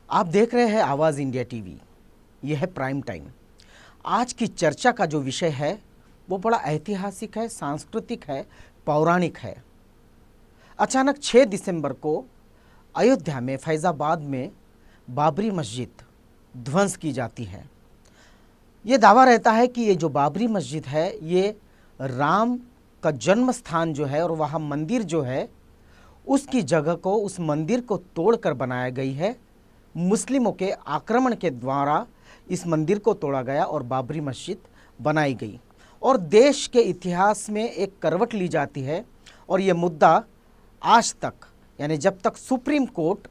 आप देख रहे हैं आवाज़ इंडिया टीवी। यह है प्राइम टाइम। आज की चर्चा का जो विषय है वो बड़ा ऐतिहासिक है, सांस्कृतिक है, पौराणिक है। अचानक 6 दिसंबर को अयोध्या में फैज़ाबाद में बाबरी मस्जिद ध्वंस की जाती है। ये दावा रहता है कि ये जो बाबरी मस्जिद है ये राम का जन्म स्थान जो है और वहाँ मंदिर जो है उसकी जगह को, उस मंदिर को तोड़कर बनाया गई है। मुस्लिमों के आक्रमण के द्वारा इस मंदिर को तोड़ा गया और बाबरी मस्जिद बनाई गई और देश के इतिहास में एक करवट ली जाती है। और ये मुद्दा आज तक, यानी जब तक सुप्रीम कोर्ट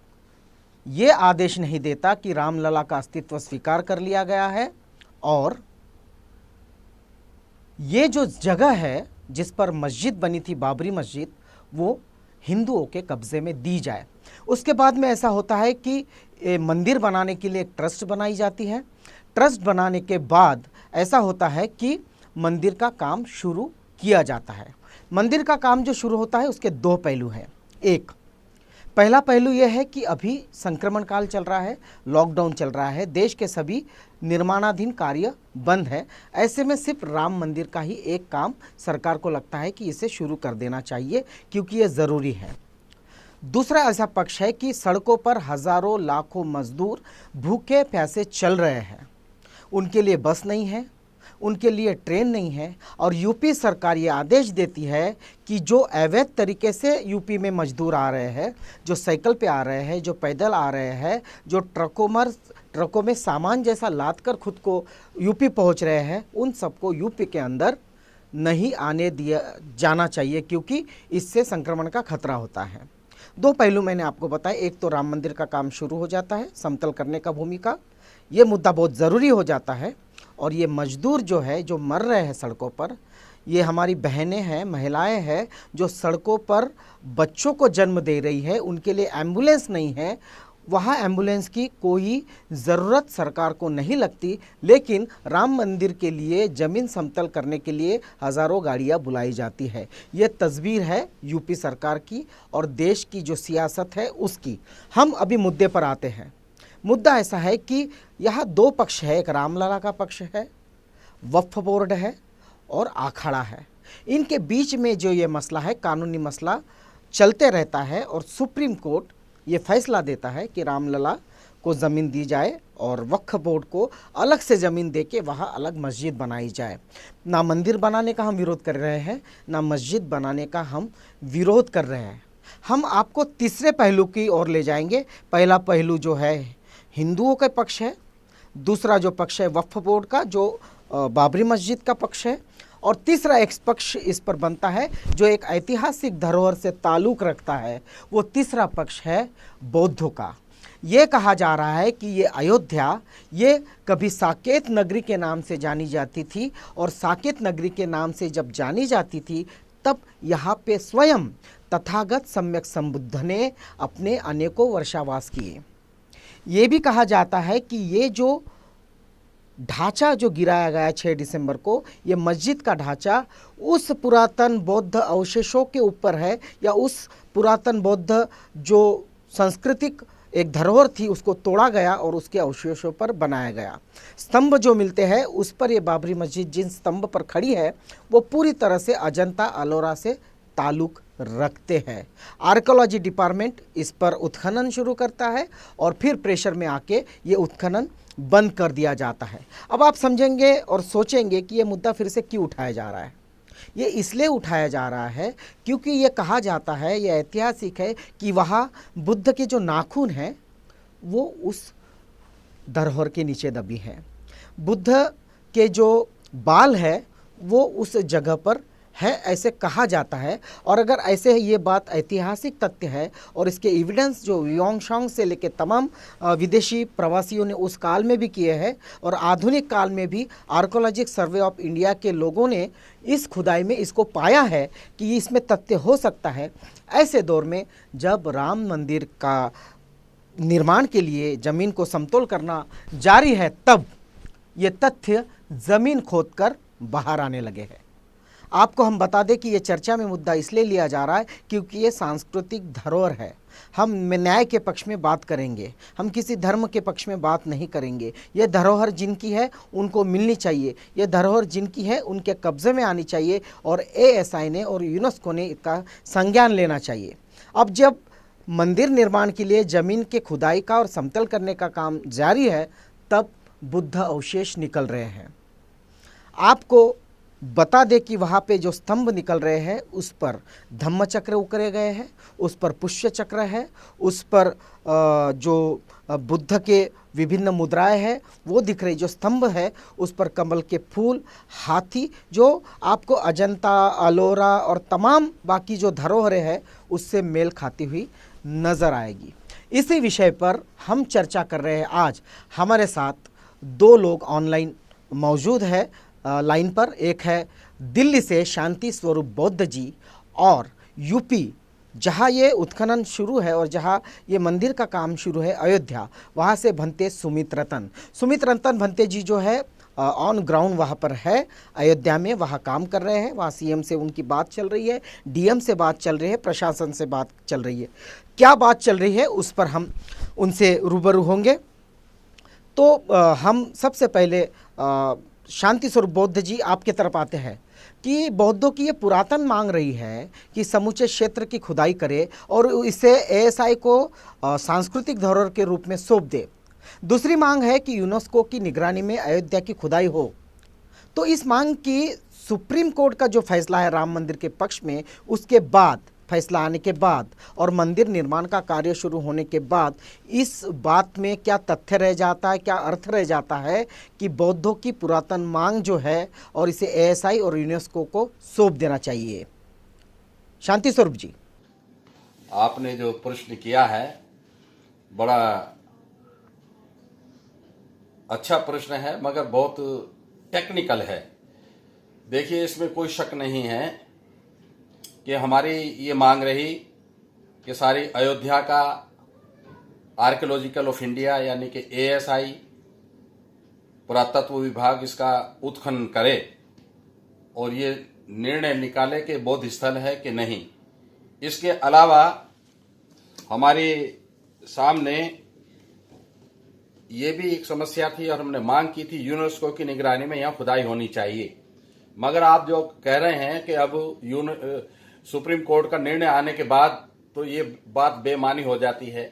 ये आदेश नहीं देता कि रामलला का अस्तित्व स्वीकार कर लिया गया है और ये जो जगह है जिस पर मस्जिद बनी थी बाबरी मस्जिद, वो हिंदुओं के कब्जे में दी जाए। उसके बाद में ऐसा होता है कि मंदिर बनाने के लिए एक ट्रस्ट बनाई जाती है। ट्रस्ट बनाने के बाद ऐसा होता है कि मंदिर का काम शुरू किया जाता है। मंदिर का काम जो शुरू होता है उसके दो पहलू हैं। पहला पहलू यह है कि अभी संक्रमण काल चल रहा है, लॉकडाउन चल रहा है, देश के सभी निर्माणाधीन कार्य बंद है। ऐसे में सिर्फ राम मंदिर का ही एक काम सरकार को लगता है कि इसे शुरू कर देना चाहिए क्योंकि ये ज़रूरी है। दूसरा ऐसा पक्ष है कि सड़कों पर हज़ारों लाखों मजदूर भूखे प्यासे चल रहे हैं, उनके लिए बस नहीं है, उनके लिए ट्रेन नहीं है और यूपी सरकार ये आदेश देती है कि जो अवैध तरीके से यूपी में मजदूर आ रहे हैं, जो साइकिल पे आ रहे हैं, जो पैदल आ रहे हैं, जो ट्रकों में सामान जैसा लाद कर खुद को यूपी पहुंच रहे हैं, उन सबको यूपी के अंदर नहीं आने दिया जाना चाहिए क्योंकि इससे संक्रमण का खतरा होता है। दो पहलू मैंने आपको बताया। एक तो राम मंदिर का काम शुरू हो जाता है, समतल करने का भूमि का, ये मुद्दा बहुत ज़रूरी हो जाता है। और ये मजदूर जो है, जो मर रहे हैं सड़कों पर, ये हमारी बहनें हैं, महिलाएं हैं जो सड़कों पर बच्चों को जन्म दे रही है, उनके लिए एम्बुलेंस नहीं है। वहाँ एम्बुलेंस की कोई ज़रूरत सरकार को नहीं लगती, लेकिन राम मंदिर के लिए ज़मीन समतल करने के लिए हज़ारों गाड़ियाँ बुलाई जाती है। ये तस्वीर है यूपी सरकार की और देश की जो सियासत है उसकी। हम अभी मुद्दे पर आते हैं। मुद्दा ऐसा है कि यहाँ दो पक्ष है, एक रामलला का पक्ष है, वक्फ बोर्ड है और अखाड़ा है। इनके बीच में जो ये मसला है, कानूनी मसला चलते रहता है और सुप्रीम कोर्ट ये फैसला देता है कि रामलला को ज़मीन दी जाए और वक्फ बोर्ड को अलग से ज़मीन दे के वहाँ अलग मस्जिद बनाई जाए। ना मंदिर बनाने का हम विरोध कर रहे हैं, ना मस्जिद बनाने का हम विरोध कर रहे हैं। हम आपको तीसरे पहलू की ओर ले जाएंगे। पहला पहलू जो है हिंदुओं का पक्ष है, दूसरा जो पक्ष है वक्फ बोर्ड का, जो बाबरी मस्जिद का पक्ष है, और तीसरा एक पक्ष इस पर बनता है जो एक ऐतिहासिक धरोहर से ताल्लुक़ रखता है। वो तीसरा पक्ष है बौद्धों का। ये कहा जा रहा है कि ये अयोध्या ये कभी साकेत नगरी के नाम से जानी जाती थी और साकेत नगरी के नाम से जब जानी जाती थी तब यहाँ पे स्वयं तथागत सम्यक संबुद्ध ने अपने अनेकों वर्षावास किए। ये भी कहा जाता है कि ये जो ढांचा जो गिराया गया 6 दिसंबर को, ये मस्जिद का ढांचा उस पुरातन बौद्ध अवशेषों के ऊपर है या उस पुरातन बौद्ध जो सांस्कृतिक एक धरोहर थी उसको तोड़ा गया और उसके अवशेषों पर बनाया गया। स्तंभ जो मिलते हैं उस पर ये बाबरी मस्जिद जिन स्तंभ पर खड़ी है वो पूरी तरह से अजंता अलोरा से ताल्लुक़ रखते हैं। आर्कियोलॉजी डिपार्टमेंट इस पर उत्खनन शुरू करता है और फिर प्रेशर में आके ये उत्खनन बंद कर दिया जाता है। अब आप समझेंगे और सोचेंगे कि ये मुद्दा फिर से क्यों उठाया जा रहा है। ये इसलिए उठाया जा रहा है क्योंकि ये कहा जाता है, ये ऐतिहासिक है कि वहाँ बुद्ध के जो नाखून हैं वो उस धरोहर के नीचे दबी हैं। बुद्ध के जो बाल है वो उस जगह पर है, ऐसे कहा जाता है। और अगर ऐसे ये बात ऐतिहासिक तथ्य है और इसके एविडेंस जो व्योंगशांग से लेकर तमाम विदेशी प्रवासियों ने उस काल में भी किए हैं और आधुनिक काल में भी आर्कियोलॉजिकल सर्वे ऑफ इंडिया के लोगों ने इस खुदाई में इसको पाया है कि इसमें तथ्य हो सकता है। ऐसे दौर में जब राम मंदिर का निर्माण के लिए ज़मीन को समतोल करना जारी है तब ये तथ्य ज़मीन खोदकर बाहर आने लगे हैं। आपको हम बता दें कि ये चर्चा में मुद्दा इसलिए लिया जा रहा है क्योंकि ये सांस्कृतिक धरोहर है। हम न्याय के पक्ष में बात करेंगे, हम किसी धर्म के पक्ष में बात नहीं करेंगे। ये धरोहर जिनकी है उनको मिलनी चाहिए, ये धरोहर जिनकी है उनके कब्जे में आनी चाहिए और एएसआई ने और यूनेस्को ने इसका संज्ञान लेना चाहिए। अब जब मंदिर निर्माण के लिए ज़मीन के खुदाई का और समतल करने का काम जारी है, तब बुद्ध अवशेष निकल रहे हैं। आपको बता दे कि वहाँ पे जो स्तंभ निकल रहे हैं उस पर धम्म चक्र उकरे गए हैं, उस पर पुष्य चक्र है, उस पर जो बुद्ध के विभिन्न मुद्राएं हैं वो दिख रही। जो स्तंभ है उस पर कमल के फूल, हाथी, जो आपको अजंता, अलोरा और तमाम बाकी जो धरोहरें हैं उससे मेल खाती हुई नज़र आएगी। इसी विषय पर हम चर्चा कर रहे हैं। आज हमारे साथ दो लोग ऑनलाइन मौजूद है लाइन पर। एक है दिल्ली से शांति स्वरूप बौद्ध जी और यूपी जहाँ ये उत्खनन शुरू है और जहाँ ये मंदिर का काम शुरू है अयोध्या, वहाँ से भंते सुमित रतन भंते जी जो है ऑन ग्राउंड वहाँ पर है अयोध्या में, वहाँ काम कर रहे हैं। वहाँ सीएम से उनकी बात चल रही है, डीएम से बात चल रही है, प्रशासन से बात चल रही है। क्या बात चल रही है उस पर हम उनसे रूबरू होंगे। तो हम सबसे पहले शांति स्वरूप बौद्ध जी आपके तरफ आते हैं कि बौद्धों की ये पुरातन मांग रही है कि समूचे क्षेत्र की खुदाई करे और इसे एएसआई को सांस्कृतिक धरोहर के रूप में सौंप दे। दूसरी मांग है कि यूनेस्को की निगरानी में अयोध्या की खुदाई हो। तो इस मांग की सुप्रीम कोर्ट का जो फैसला है राम मंदिर के पक्ष में, उसके बाद फैसला आने के बाद और मंदिर निर्माण का कार्य शुरू होने के बाद इस बात में क्या तथ्य रह जाता है, क्या अर्थ रह जाता है कि बौद्धों की पुरातन मांग जो है और इसे एएसआई और यूनेस्को को सौंप देना चाहिए। शांति स्वरूप जी, आपने जो प्रश्न किया है बड़ा अच्छा प्रश्न है, मगर बहुत टेक्निकल है। देखिए, इसमें कोई शक नहीं है कि हमारी ये मांग रही कि सारी अयोध्या का आर्कियोलॉजिकल ऑफ इंडिया यानी कि एएसआई पुरातत्व विभाग इसका उत्खनन करे और ये निर्णय निकाले कि बौद्ध स्थल है कि नहीं। इसके अलावा हमारे सामने ये भी एक समस्या थी और हमने मांग की थी यूनेस्को की निगरानी में यहाँ खुदाई होनी चाहिए। मगर आप जो कह रहे हैं कि अब सुप्रीम कोर्ट का निर्णय आने के बाद तो ये बात बेमानी हो जाती है।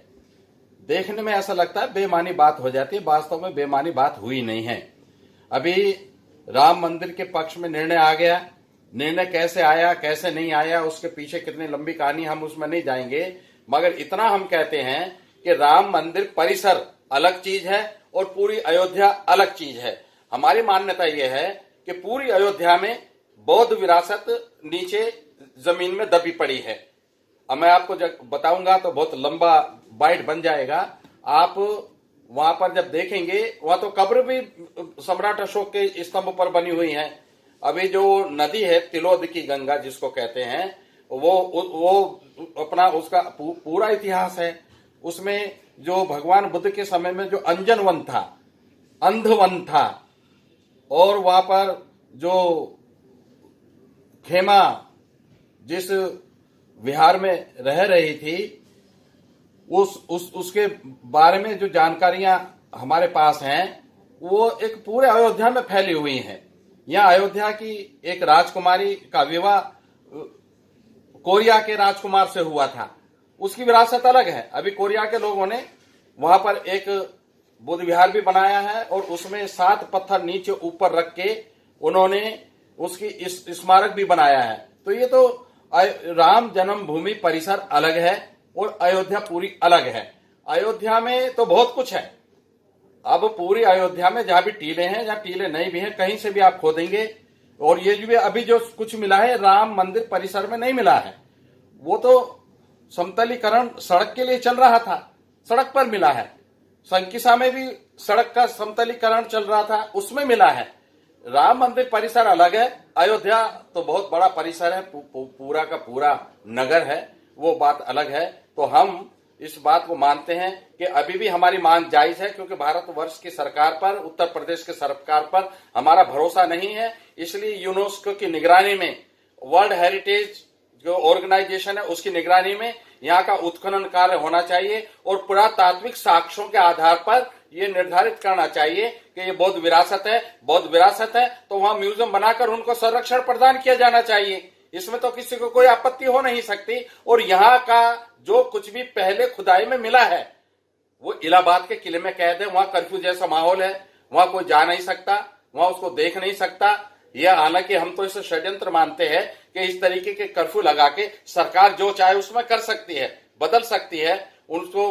देखने में ऐसा लगता है बेमानी बात हो जाती है, वास्तव में बेमानी बात हुई नहीं है। अभी राम मंदिर के पक्ष में निर्णय आ गया। निर्णय कैसे आया, कैसे नहीं आया, उसके पीछे कितनी लंबी कहानी, हम उसमें नहीं जाएंगे। मगर इतना हम कहते हैं कि राम मंदिर परिसर अलग चीज है और पूरी अयोध्या अलग चीज है। हमारी मान्यता यह है कि पूरी अयोध्या में बौद्ध विरासत नीचे जमीन में दबी पड़ी है। अब मैं आपको जब बताऊंगा तो बहुत लंबा बाइट बन जाएगा। आप वहां पर जब देखेंगे, वहां तो कब्र भी सम्राट अशोक के स्तंभ पर बनी हुई है। अभी जो नदी है तिलोद की गंगा जिसको कहते हैं, वो अपना उसका पूरा इतिहास है। उसमें जो भगवान बुद्ध के समय में जो अंजन वन था, अंध वन था, और वहां पर जो खेमा जिस विहार में रह रही थी उसके बारे में जो जानकारियां हमारे पास हैं वो एक पूरे अयोध्या में फैली हुई हैं। यहाँ अयोध्या की एक राजकुमारी का विवाह कोरिया के राजकुमार से हुआ था, उसकी विरासत अलग है। अभी कोरिया के लोगों ने वहां पर एक बुद्ध विहार भी बनाया है और उसमें 7 पत्थर नीचे ऊपर रख के उन्होंने उसकी स्मारक भी बनाया है। तो ये तो राम जन्मभूमि परिसर अलग है और अयोध्या पूरी अलग है। अयोध्या में तो बहुत कुछ है। अब पूरी अयोध्या में जहां भी टीले हैं, जहां टीले नहीं भी हैं, कहीं से भी आप खोदेंगे। और ये जो अभी जो कुछ मिला है राम मंदिर परिसर में नहीं मिला है, वो तो समतलीकरण सड़क के लिए चल रहा था, सड़क पर मिला है। संकिसा में भी सड़क का समतलीकरण चल रहा था, उसमें मिला है। राम मंदिर परिसर अलग है, अयोध्या तो बहुत बड़ा परिसर है, पूरा का पूरा नगर है, वो बात अलग है। तो हम इस बात को मानते हैं कि अभी भी हमारी मांग जायज है, क्योंकि भारतवर्ष की सरकार पर, उत्तर प्रदेश की सरकार पर हमारा भरोसा नहीं है। इसलिए यूनेस्को की निगरानी में वर्ल्ड हेरिटेज जो ऑर्गेनाइजेशन है उसकी निगरानी में यहाँ का उत्खनन कार्य होना चाहिए और पुरातात्विक साक्ष्यों के आधार पर ये निर्धारित करना चाहिए कि ये बौद्ध विरासत है तो वहां म्यूजियम बनाकर उनको संरक्षण प्रदान किया जाना चाहिए। इसमें तो किसी को कोई आपत्ति हो नहीं सकती। और यहाँ का जो कुछ भी पहले खुदाई में मिला है वो इलाहाबाद के किले में कैद है। वहां कर्फ्यू जैसा माहौल है, वहां कोई जा नहीं सकता, वहां उसको देख नहीं सकता। यह हालांकि हम तो इसे षड्यंत्र मानते हैं कि इस तरीके के कर्फ्यू लगा के सरकार जो चाहे उसमें कर सकती है, बदल सकती है, उसको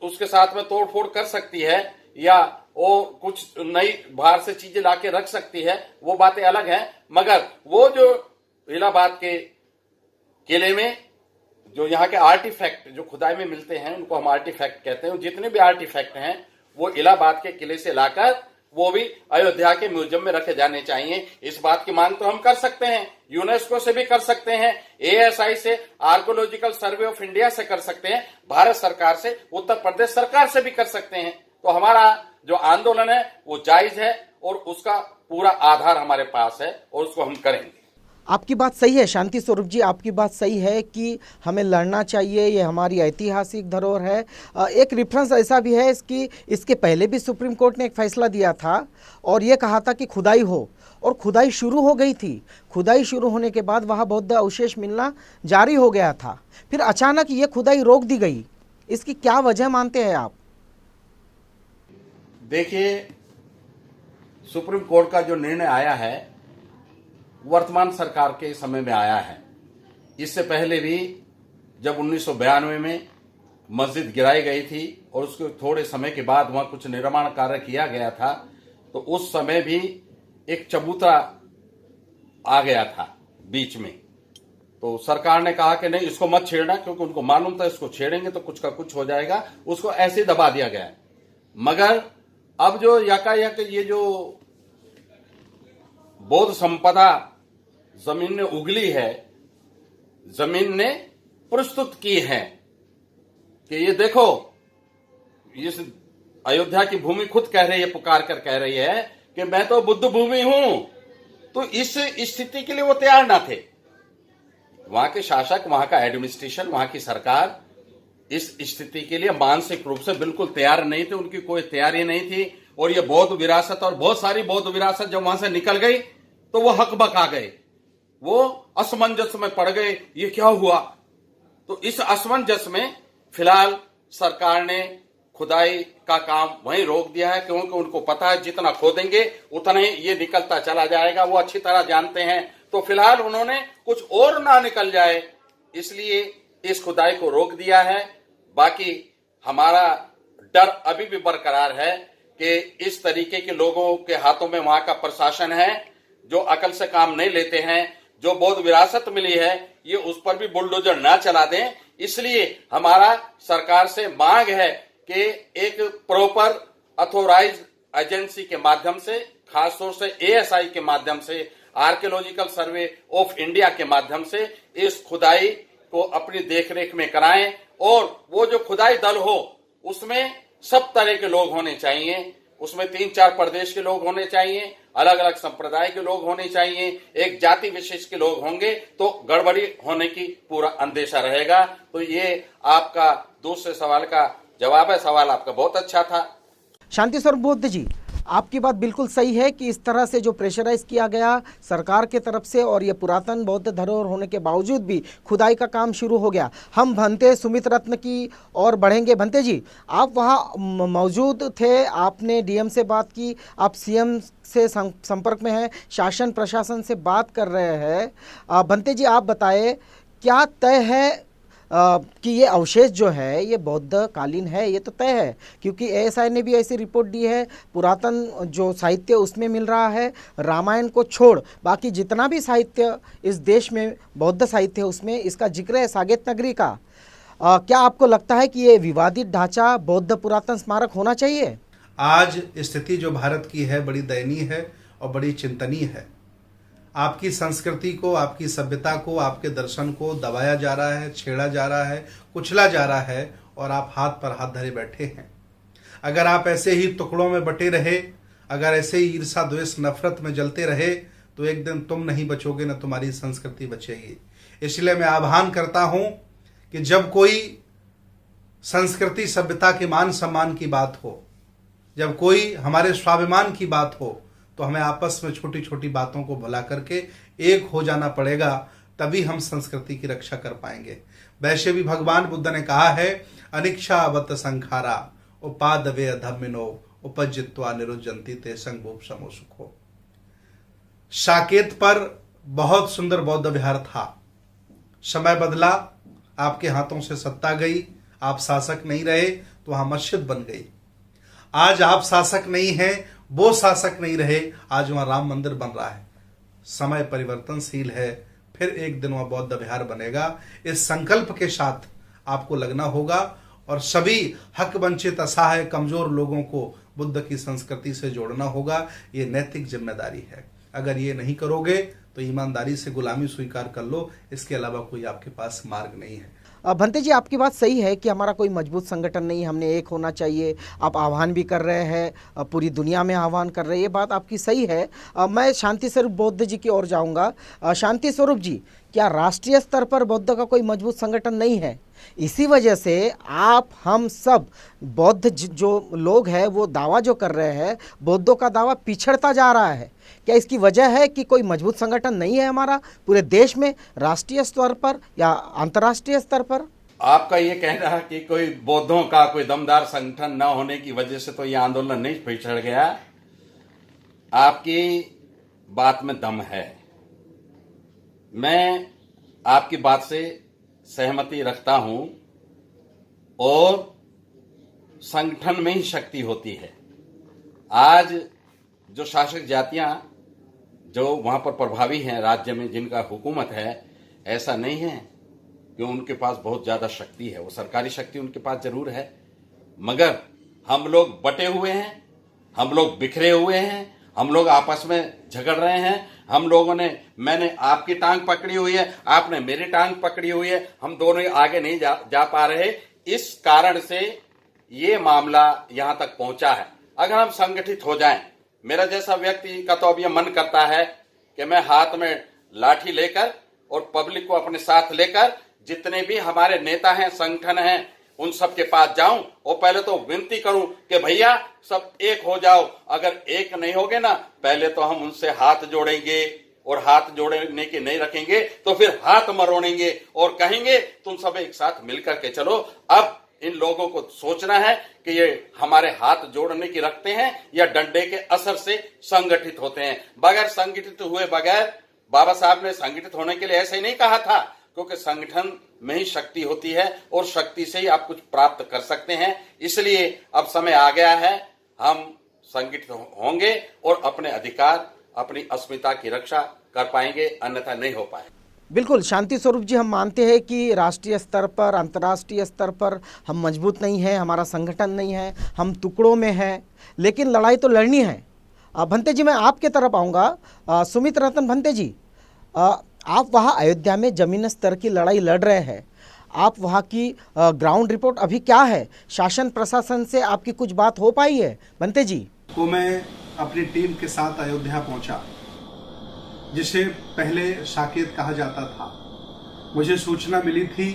उसके साथ में तोड़फोड़ कर सकती है या वो कुछ नई बाहर से चीजें लाके रख सकती है, वो बातें अलग हैं। मगर वो जो इलाहाबाद के किले में जो यहाँ के आर्टिफैक्ट जो खुदाई में मिलते हैं उनको हम आर्टिफैक्ट कहते हैं। जितने भी आर्टिफैक्ट हैं वो इलाहाबाद के किले से लाकर वो भी अयोध्या के म्यूजियम में रखे जाने चाहिए। इस बात की मांग तो हम कर सकते हैं, यूनेस्को से भी कर सकते हैं, ASI से, आर्कोलॉजिकल सर्वे ऑफ इंडिया से कर सकते हैं, भारत सरकार से, उत्तर प्रदेश सरकार से भी कर सकते हैं। तो हमारा जो आंदोलन है वो जायज है और उसका पूरा आधार हमारे पास है और उसको हम करेंगे। आपकी बात सही है शांति स्वरूप जी, आपकी बात सही है कि हमें लड़ना चाहिए, ये हमारी ऐतिहासिक धरोहर है। एक रेफरेंस ऐसा भी है कि इसके पहले भी सुप्रीम कोर्ट ने एक फैसला दिया था और ये कहा था कि खुदाई हो, और खुदाई शुरू हो गई थी। खुदाई शुरू होने के बाद वहाँ बौद्ध अवशेष मिलना जारी हो गया था, फिर अचानक ये खुदाई रोक दी गई। इसकी क्या वजह मानते हैं आप? देखिए, सुप्रीम कोर्ट का जो निर्णय आया है वर्तमान सरकार के समय में आया है। इससे पहले भी जब 1992 में मस्जिद गिराई गई थी और उसके थोड़े समय के बाद वहां कुछ निर्माण कार्य किया गया था तो उस समय भी एक चबूतरा आ गया था बीच में। तो सरकार ने कहा कि नहीं इसको मत छेड़ना, क्योंकि उनको मालूम था इसको छेड़ेंगे तो कुछ का कुछ हो जाएगा, उसको ऐसे दबा दिया गया। मगर अब जो यकायक ये जो बौद्ध संपदा जमीन ने उगली है, जमीन ने प्रस्तुत की है कि ये देखो, इस अयोध्या की भूमि खुद कह रही है, पुकार कर कह रही है कि मैं तो बुद्ध भूमि हूं। तो इस स्थिति के लिए वो तैयार ना थे। वहां के शासक, वहां का एडमिनिस्ट्रेशन, वहां की सरकार इस स्थिति के लिए मानसिक रूप से बिल्कुल तैयार नहीं थे, उनकी कोई तैयारी नहीं थी। और ये बौद्ध विरासत और बहुत सारी बौद्ध विरासत जब वहां से निकल गई तो वो हकबक आ गए, वो असमंजस में पड़ गए, ये क्या हुआ। तो इस असमंजस में फिलहाल सरकार ने खुदाई का काम वहीं रोक दिया है, क्योंकि उनको पता है जितना खोदेंगे उतना ही ये निकलता चला जाएगा, वो अच्छी तरह जानते हैं। तो फिलहाल उन्होंने कुछ और ना निकल जाए इसलिए इस खुदाई को रोक दिया है। बाकी हमारा डर अभी भी बरकरार है कि इस तरीके के लोगों के हाथों में वहां का प्रशासन है जो अकल से काम नहीं लेते हैं। जो बौद्ध विरासत मिली है ये उस पर भी बुलडोजर ना चला दें। इसलिए हमारा सरकार से मांग है कि एक प्रॉपर अथॉराइज एजेंसी के माध्यम से, खासतौर से ASI के माध्यम से, आर्कियोलॉजिकल सर्वे ऑफ इंडिया के माध्यम से इस खुदाई को अपनी देखरेख में कराएं। और वो जो खुदाई दल हो उसमें सब तरह के लोग होने चाहिए, उसमें 3-4 प्रदेश के लोग होने चाहिए, अलग अलग संप्रदाय के लोग होने चाहिए। एक जाति विशेष के लोग होंगे तो गड़बड़ी होने की पूरा अंदेशा रहेगा। तो ये आपका दूसरे सवाल का जवाब है। सवाल आपका बहुत अच्छा था। शांति स्वरूप बुद्ध जी, आपकी बात बिल्कुल सही है कि इस तरह से जो प्रेशराइज किया गया सरकार के तरफ से और ये पुरातन बौद्ध धरोहर होने के बावजूद भी खुदाई का काम शुरू हो गया। हम भंते सुमित रत्न की और बढ़ेंगे। भंते जी, आप वहाँ मौजूद थे, आपने DM से बात की, आप CM से संपर्क में हैं, शासन प्रशासन से बात कर रहे हैं। भंते जी, आप बताएं क्या तय है कि ये अवशेष जो है ये बौद्ध कालीन है? ये तो तय है क्योंकि ASI ने भी ऐसी रिपोर्ट दी है। पुरातन जो साहित्य उसमें मिल रहा है, रामायण को छोड़ बाकी जितना भी साहित्य इस देश में बौद्ध साहित्य है उसमें इसका जिक्र है, साकेत नगरी का। क्या आपको लगता है कि ये विवादित ढांचा बौद्ध पुरातन स्मारक होना चाहिए? आज स्थिति जो भारत की है बड़ी दयनीय है और बड़ी चिंतनीय है। आपकी संस्कृति को, आपकी सभ्यता को, आपके दर्शन को दबाया जा रहा है, छेड़ा जा रहा है, कुचला जा रहा है और आप हाथ पर हाथ धरे बैठे हैं। अगर आप ऐसे ही टुकड़ों में बटे रहे, अगर ऐसे ही ईर्षा द्वेष नफरत में जलते रहे तो एक दिन तुम नहीं बचोगे, न तुम्हारी संस्कृति बचेगी। इसलिए मैं आह्वान करता हूं कि जब कोई संस्कृति सभ्यता के मान सम्मान की बात हो, जब कोई हमारे स्वाभिमान की बात हो, तो हमें आपस में छोटी छोटी बातों को भुला करके एक हो जाना पड़ेगा, तभी हम संस्कृति की रक्षा कर पाएंगे। वैसे भी भगवान बुद्ध ने कहा है, अनिक्षावत संखारा उपादवे अधम्मिनो उपजित्वा निरुजंती ते संगोप समो सुखो। साकेत पर बहुत सुंदर बौद्ध विहार था। समय बदला, आपके हाथों से सत्ता गई, आप शासक नहीं रहे, तो वहां मस्जिद बन गई। आज आप शासक नहीं हैं, वो शासक नहीं रहे, आज वहां राम मंदिर बन रहा है। समय परिवर्तनशील है, फिर एक दिन वहां बौद्ध विहार बनेगा। इस संकल्प के साथ आपको लगना होगा और सभी हक वंचित असहाय कमजोर लोगों को बुद्ध की संस्कृति से जोड़ना होगा। ये नैतिक जिम्मेदारी है। अगर ये नहीं करोगे तो ईमानदारी से गुलामी स्वीकार कर लो, इसके अलावा कोई आपके पास मार्ग नहीं है। भंते जी, आपकी बात सही है कि हमारा कोई मजबूत संगठन नहीं, हमने एक होना चाहिए। आप आह्वान भी कर रहे हैं, पूरी दुनिया में आह्वान कर रहे हैं, ये बात आपकी सही है। मैं शांति स्वरूप बौद्ध जी की ओर जाऊंगा। शांति स्वरूप जी, क्या राष्ट्रीय स्तर पर बौद्ध का कोई मजबूत संगठन नहीं है? इसी वजह से आप हम सब बौद्ध जो लोग हैं वो दावा जो कर रहे हैं, बौद्धों का दावा पिछड़ता जा रहा है। क्या इसकी वजह है कि कोई मजबूत संगठन नहीं है हमारा पूरे देश में, राष्ट्रीय स्तर पर या अंतर्राष्ट्रीय स्तर पर? आपका ये कहना है कि कोई बौद्धों का कोई दमदार संगठन न होने की वजह से तो ये आंदोलन नहीं पिछड़ गया। आपकी बात में दम है, मैं आपकी बात से सहमति रखता हूं, और संगठन में ही शक्ति होती है। आज जो शासक जातियां जो वहां पर प्रभावी हैं राज्य में, जिनका हुकूमत है, ऐसा नहीं है कि उनके पास बहुत ज्यादा शक्ति है। वो सरकारी शक्ति उनके पास जरूर है, मगर हम लोग बटे हुए हैं, हम लोग बिखरे हुए हैं, हम लोग आपस में झगड़ रहे हैं। हम लोगों ने, मैंने आपकी टांग पकड़ी हुई है, आपने मेरी टांग पकड़ी हुई है, हम दोनों आगे नहीं जा पा रहे। इस कारण से ये मामला यहां तक पहुंचा है। अगर हम संगठित हो जाएं, मेरा जैसा व्यक्ति का तो अब यह मन करता है कि मैं हाथ में लाठी लेकर और पब्लिक को अपने साथ लेकर जितने भी हमारे नेता हैं, संगठन हैं, उन सब के पास जाऊं और पहले तो विनती करूं कि भैया सब एक हो जाओ। अगर एक नहीं होगे ना, पहले तो हम उनसे हाथ जोड़ेंगे, और हाथ जोड़ने के नहीं रखेंगे तो फिर हाथ मरोड़ेंगे और कहेंगे तुम सब एक साथ मिलकर के चलो। अब इन लोगों को सोचना है कि ये हमारे हाथ जोड़ने की रखते हैं या डंडे के असर से संगठित होते हैं। बगैर संगठित हुए बगैर, बाबा साहब ने संगठित होने के लिए ऐसे ही नहीं कहा था, क्योंकि संगठन में ही शक्ति होती है और शक्ति से ही आप कुछ प्राप्त कर सकते हैं। इसलिए अब समय आ गया है, हम संगठित होंगे और अपने अधिकार, अपनी अस्मिता की रक्षा कर पाएंगे, अन्यथा नहीं हो पाएगा। बिल्कुल शांति स्वरूप जी, हम मानते हैं कि राष्ट्रीय स्तर पर, अंतर्राष्ट्रीय स्तर पर हम मजबूत नहीं हैं, हमारा संगठन नहीं है, हम टुकड़ों में हैं, लेकिन लड़ाई तो लड़नी है। भंते जी, मैं आपके तरफ आऊँगा। सुमित रतन भंते जी, आप वहाँ अयोध्या में जमीन स्तर की लड़ाई लड़ रहे हैं, आप वहाँ की ग्राउंड रिपोर्ट अभी क्या है? शासन प्रशासन से आपकी कुछ बात हो पाई है भंते जी? को मैं अपनी टीम के साथ अयोध्या पहुंचा, जिसे पहले साकेत कहा जाता था। मुझे सूचना मिली थी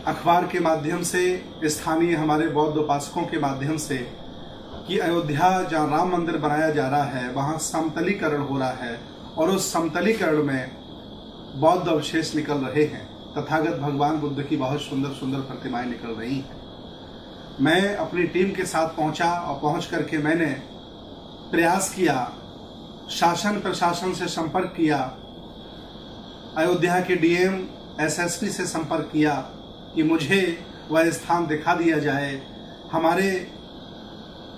अखबार के माध्यम से, स्थानीय हमारे बौद्ध उपासकों के माध्यम से, कि अयोध्या जहाँ राम मंदिर बनाया जा रहा है वहाँ समतलीकरण हो रहा है, और उस समतलीकरण में बौद्ध अवशेष निकल रहे हैं। तथागत भगवान बुद्ध की बहुत सुंदर सुंदर प्रतिमाएं निकल रही हैं। मैं अपनी टीम के साथ पहुंचा और पहुंच करके मैंने प्रयास किया, शासन प्रशासन से संपर्क किया, अयोध्या के डीएम एसएसपी से संपर्क किया कि मुझे वह स्थान दिखा दिया जाए, हमारे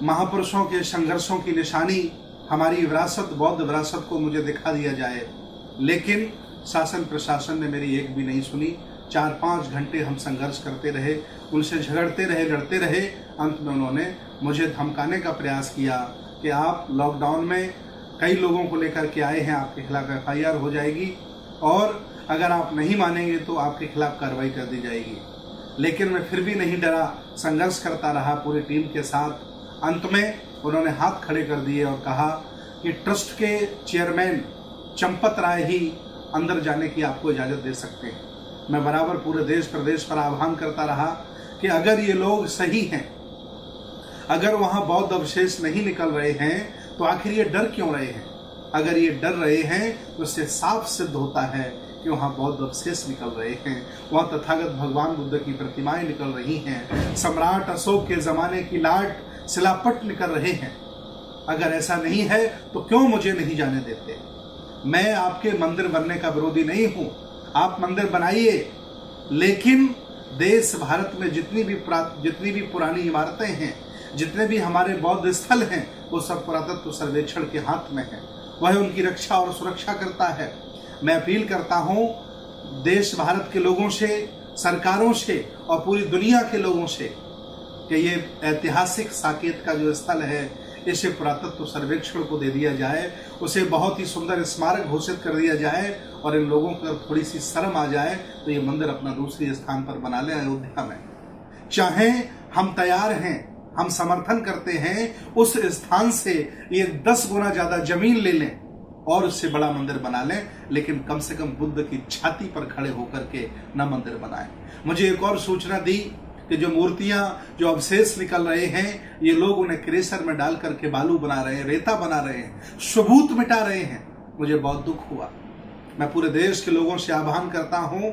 महापुरुषों के संघर्षों की निशानी, हमारी विरासत, बौद्ध विरासत को मुझे दिखा दिया जाए। लेकिन शासन प्रशासन ने मेरी एक भी नहीं सुनी। 4-5 घंटे हम संघर्ष करते रहे, उनसे झगड़ते रहे, लड़ते रहे। अंत में उन्होंने मुझे धमकाने का प्रयास किया कि आप लॉकडाउन में कई लोगों को लेकर के आए हैं, आपके खिलाफ FIR हो जाएगी और अगर आप नहीं मानेंगे तो आपके खिलाफ कार्रवाई कर दी जाएगी। लेकिन मैं फिर भी नहीं डरा, संघर्ष करता रहा पूरी टीम के साथ। अंत में उन्होंने हाथ खड़े कर दिए और कहा कि ट्रस्ट के चेयरमैन चंपत राय ही अंदर जाने की आपको इजाज़त दे सकते हैं। मैं बराबर पूरे देश प्रदेश पर आह्वान करता रहा कि अगर ये लोग सही हैं, अगर वहाँ बौद्ध अवशेष नहीं निकल रहे हैं तो आखिर ये डर क्यों रहे हैं? अगर ये डर रहे हैं तो इससे साफ सिद्ध होता है कि वहाँ बौद्ध अवशेष निकल रहे हैं, वहाँ तथागत भगवान बुद्ध की प्रतिमाएं निकल रही हैं, सम्राट अशोक के ज़माने की लाट शिलापट निकल रहे हैं। अगर ऐसा नहीं है तो क्यों मुझे नहीं जाने देते? मैं आपके मंदिर बनने का विरोधी नहीं हूँ, आप मंदिर बनाइए, लेकिन देश भारत में जितनी भी पुरानी इमारतें हैं, जितने भी हमारे बौद्ध स्थल हैं, वो सब पुरातत्व सर्वेक्षण के हाथ में है, वह उनकी रक्षा और सुरक्षा करता है। मैं अपील करता हूँ देश भारत के लोगों से, सरकारों से और पूरी दुनिया के लोगों से कि ये ऐतिहासिक साकेत का जो स्थल है इसे पुरातत्व सर्वेक्षण को दे दिया जाए, उसे बहुत ही सुंदर स्मारक घोषित कर दिया जाए और इन लोगों को थोड़ी सी शर्म आ जाए तो ये मंदिर अपना दूसरे स्थान पर बना लें अयोध्या में। चाहे हम तैयार हैं, हम समर्थन करते हैं उस स्थान से ये 10 गुना ज्यादा जमीन ले लें और उससे बड़ा मंदिर बना लें, लेकिन कम से कम बुद्ध की छाती पर खड़े होकर के न मंदिर बनाएं। मुझे एक और सूचना दी कि जो मूर्तियां, जो अवशेष निकल रहे हैं, ये लोग उन्हें क्रेशर में डाल करके बालू बना रहे हैं, रेता बना रहे हैं, सबूत मिटा रहे हैं। मुझे बहुत दुख हुआ। मैं पूरे देश के लोगों से आह्वान करता हूं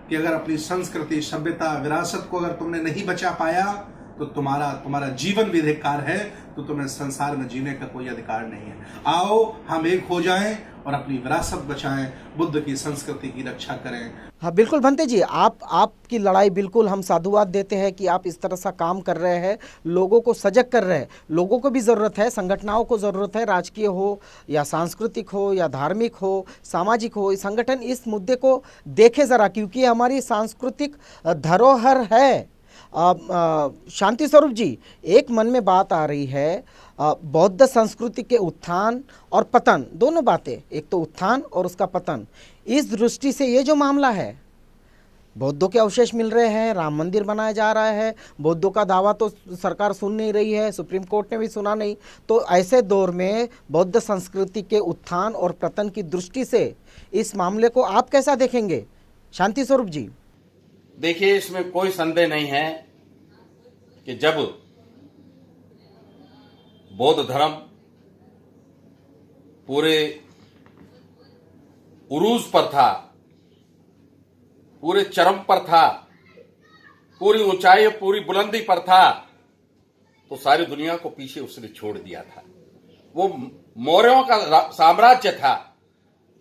कि अगर अपनी संस्कृति, सभ्यता, विरासत को अगर तुमने नहीं बचा पाया तो तुम्हारा जीवन भी धिक्कार है, तो तुम्हें संसार में जीने का कोई अधिकार नहीं है। आओ हम एक हो जाएं और अपनी विरासत बचाएं, बुद्ध की संस्कृति की रक्षा करें। हाँ बिल्कुल भंते जी, आपकी लड़ाई बिल्कुल हम साधुवाद देते हैं कि आप इस तरह सा काम कर रहे हैं, लोगों को सजग कर रहे हैं। लोगों को भी ज़रूरत है, संगठनों को ज़रूरत है, राजकीय हो या सांस्कृतिक हो या धार्मिक हो, सामाजिक हो, संगठन इस मुद्दे को देखे ज़रा, क्योंकि हमारी सांस्कृतिक धरोहर है। शांति स्वरूप जी, एक मन में बात आ रही है, बौद्ध संस्कृति के उत्थान और पतन, दोनों बातें, एक तो उत्थान और उसका पतन, इस दृष्टि से ये जो मामला है, बौद्धों के अवशेष मिल रहे हैं, राम मंदिर बनाया जा रहा है, बौद्धों का दावा तो सरकार सुन नहीं रही है, सुप्रीम कोर्ट ने भी सुना नहीं, तो ऐसे दौर में बौद्ध संस्कृति के उत्थान और पतन की दृष्टि से इस मामले को आप कैसा देखेंगे शांति स्वरूप जी? देखिए, इसमें कोई संदेह नहीं है कि जब बौद्ध धर्म पूरे उरूज पर था, पूरे चरम पर था, पूरी ऊंचाई, पूरी बुलंदी पर था, तो सारी दुनिया को पीछे उसने छोड़ दिया था। वो मौर्यों का साम्राज्य था।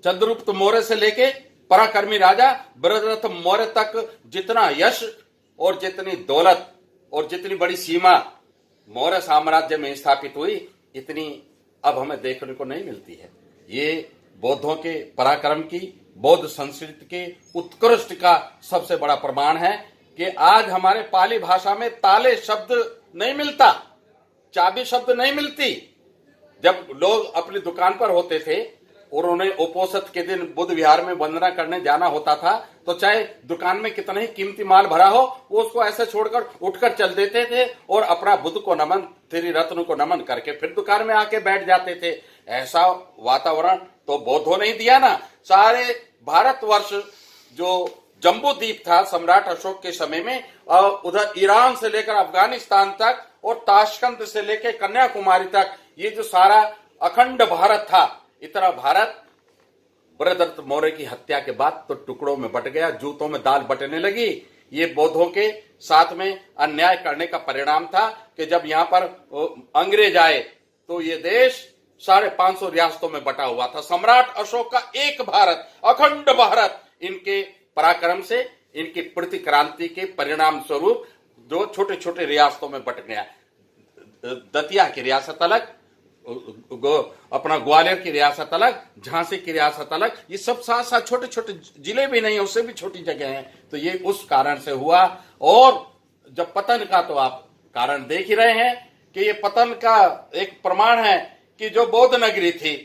चंद्रगुप्त मौर्य से लेके पराक्रमी राजा बृहद्रथ मौर्य तक जितना यश और जितनी दौलत और जितनी बड़ी सीमा मौर्य साम्राज्य में स्थापित हुई, इतनी अब हमें देखने को नहीं मिलती है। ये बौद्धों के पराक्रम की, बौद्ध संस्कृति के उत्कृष्ट का सबसे बड़ा प्रमाण है कि आज हमारे पाली भाषा में ताले शब्द नहीं मिलता, चाबी शब्द नहीं मिलती। जब लोग अपनी दुकान पर होते थे और उन्हें उपोषित के दिन बुद्ध विहार में वंदना करने जाना होता था, तो चाहे दुकान में कितना ही कीमती माल भरा हो, वो उसको ऐसे छोड़कर उठकर चल देते थे और अपना बुद्ध को नमन, त्रिरत्न को नमन करके फिर दुकान में आके बैठ जाते थे। ऐसा वातावरण तो बौद्धों ने ही दिया ना। सारे भारतवर्ष जो जम्बू द्वीप था सम्राट अशोक के समय में, उधर ईरान से लेकर अफगानिस्तान तक और ताशकंद से लेकर कन्याकुमारी तक, ये जो सारा अखंड भारत था, इतना भारत बृहद्रथ मौर्य की हत्या के बाद तो टुकड़ों में बट गया, जूतों में दाल बटने लगी। ये बौद्धों के साथ में अन्याय करने का परिणाम था कि जब यहाँ पर अंग्रेज आए तो ये देश 550 रियासतों में बटा हुआ था। सम्राट अशोक का एक भारत, अखंड भारत, इनके पराक्रम से, इनकी प्रतिक्रांति के परिणाम स्वरूप जो छोटे छोटे रियासतों में बट गया। दतिया की रियासत अलग, अपना ग्वालियर की रियासत अलग, झांसी की रियासत अलग, ये सब साथ साथ छोटे छोटे जिले भी नहीं है, उससे भी छोटी जगह है। तो ये उस कारण से हुआ। और जब पतन का तो आप कारण देख ही रहे हैं कि ये पतन का एक प्रमाण है कि जो बौद्ध नगरी थी,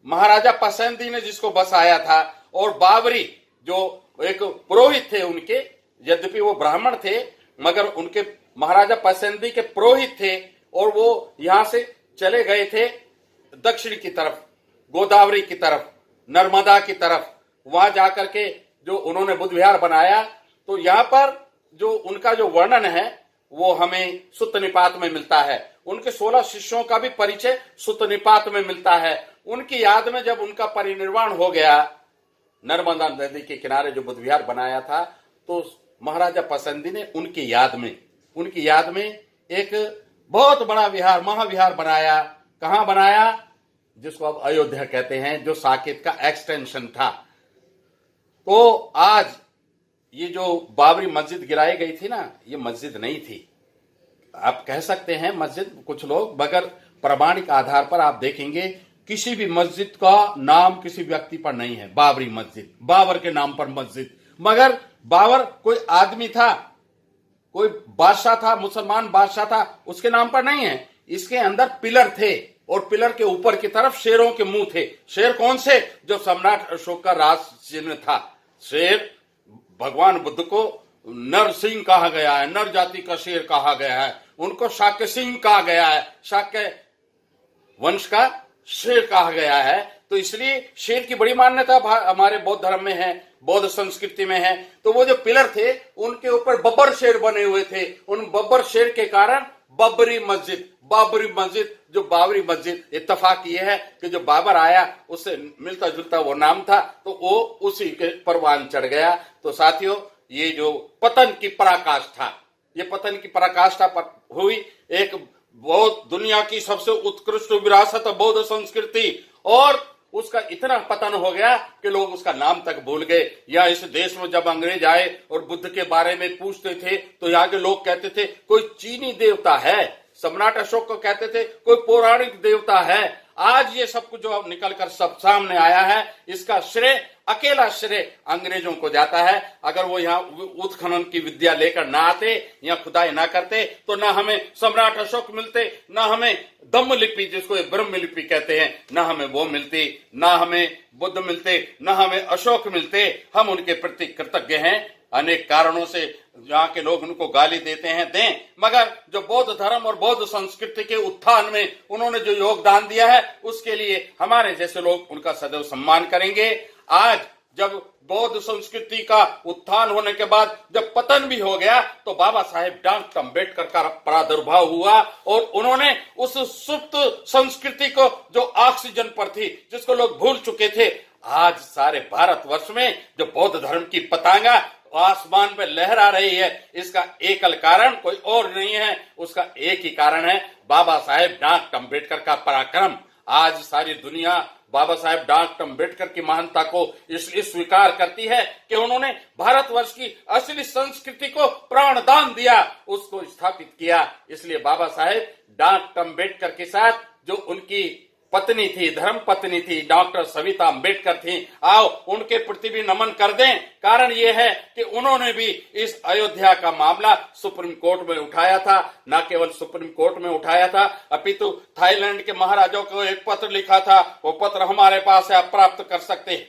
महाराजा पसंदी ने जिसको बसाया था, और बाबरी जो एक पुरोहित थे उनके, यद्यपि वो ब्राह्मण थे मगर उनके महाराजा पसंदी के पुरोहित थे, और वो यहां से चले गए थे दक्षिण की तरफ, गोदावरी की तरफ, नर्मदा की तरफ, वहां जाकर के जो उन्होंने बुद्ध विहार बनाया, तो यहाँ पर जो उनका जो वर्णन है वो हमें सुत्त निपात में मिलता है। उनके 16 शिष्यों का भी परिचय सुत्त निपात में मिलता है। उनकी याद में जब उनका परिनिर्वाण हो गया, नर्मदा नदी के किनारे जो बुद्ध विहार बनाया था, तो महाराजा पसंदी ने उनकी याद में एक बहुत बड़ा विहार, महाविहार बनाया। कहां बनाया? जिसको अब अयोध्या कहते हैं, जो साकेत का एक्सटेंशन था। तो आज ये जो बाबरी मस्जिद गिराई गई थी ना, ये मस्जिद नहीं थी। आप कह सकते हैं मस्जिद कुछ लोग, मगर प्रामाणिक आधार पर आप देखेंगे किसी भी मस्जिद का नाम किसी व्यक्ति पर नहीं है। बाबरी मस्जिद, बाबर के नाम पर मस्जिद, मगर बाबर कोई आदमी था, कोई बादशाह था, मुसलमान बादशाह था, उसके नाम पर नहीं है। इसके अंदर पिलर थे और पिलर के ऊपर की तरफ शेरों के मुंह थे। शेर कौन से? जो सम्राट अशोक का राज चिन्ह था। शेर भगवान बुद्ध को नर सिंह कहा गया है, नर जाति का शेर कहा गया है। उनको शाक्य सिंह कहा गया है, शाक्य वंश का शेर कहा गया है। तो इसलिए शेर की बड़ी मान्यता हमारे बौद्ध धर्म में है, बौद्ध संस्कृति में है। तो वो जो पिलर थे उनके ऊपर बब्बर शेर बने हुए थे। उन बब्बर शेर के कारण बाबरी मस्जिद जो बाबरी मस्जिद, इत्तेफाक ये है कि जो बाबर आया उससे मिलता जुलता वो नाम था, तो वो उसी के परवान चढ़ गया। तो साथियों, ये जो पतन की पराकाष्ठा, ये पतन की पराकाष्ठा पर हुई एक बहुत दुनिया की सबसे उत्कृष्ट विरासत बौद्ध संस्कृति, और उसका इतना पतन हो गया कि लोग उसका नाम तक भूल गए। या इस देश में जब अंग्रेज आए और बुद्ध के बारे में पूछते थे तो यहाँ के लोग कहते थे कोई चीनी देवता है, सम्राट अशोक को कहते थे कोई पौराणिक देवता है। आज ये सब कुछ जो निकल कर सब सामने आया है, इसका श्रेय, अकेला श्रेय अंग्रेजों को जाता है। अगर वो यहाँ उत्खनन की विद्या लेकर ना आते, यहाँ खुदाई ना करते, तो ना हमें सम्राट अशोक मिलते, ना हमें दम्म लिपि जिसको ब्रह्म लिपि कहते हैं, ना हमें वो मिलती, ना हमें बुद्ध मिलते, ना हमें अशोक मिलते। हम उनके प्रति कृतज्ञ हैं। अनेक कारणों से यहाँ के लोग उनको गाली देते हैं, दें, मगर जो बौद्ध धर्म और बौद्ध संस्कृति के उत्थान में उन्होंने जो योगदान दिया है, उसके लिए हमारे जैसे लोग उनका सदैव सम्मान करेंगे। आज जब बौद्ध संस्कृति का उत्थान होने के बाद जब पतन भी हो गया, तो बाबा साहेब डॉक्टर अम्बेडकर का प्रादुर्भाव हुआ और उन्होंने उस सुप्त संस्कृति को जो ऑक्सीजन पर थी, जिसको लोग भूल चुके थे, आज सारे भारतवर्ष में जो बौद्ध धर्म की पतांगा आसमान पे लहरा रही है, इसका एकल कारण कोई और नहीं है, उसका एक ही कारण है बाबा साहेब डॉक्टर अम्बेडकर का पराक्रम। आज सारी दुनिया बाबा साहेब डॉक्टर अम्बेडकर की महानता को इसलिए स्वीकार करती है कि उन्होंने भारतवर्ष की असली संस्कृति को प्राणदान दिया, उसको स्थापित किया। इसलिए बाबा साहेब डॉक्टर अम्बेडकर के साथ जो उनकी पत्नी थी, धर्म पत्नी थी, डॉक्टर सविता अम्बेडकर थी, आओ उनके प्रति भी नमन कर दें। कारण ये है कि उन्होंने भी इस अयोध्या का मामला सुप्रीम कोर्ट में उठाया था। न केवल सुप्रीम कोर्ट में उठाया था, अपितु थाईलैंड के महाराजाओं को एक पत्र लिखा था, वो पत्र हमारे पास है, आप प्राप्त कर सकते हैं।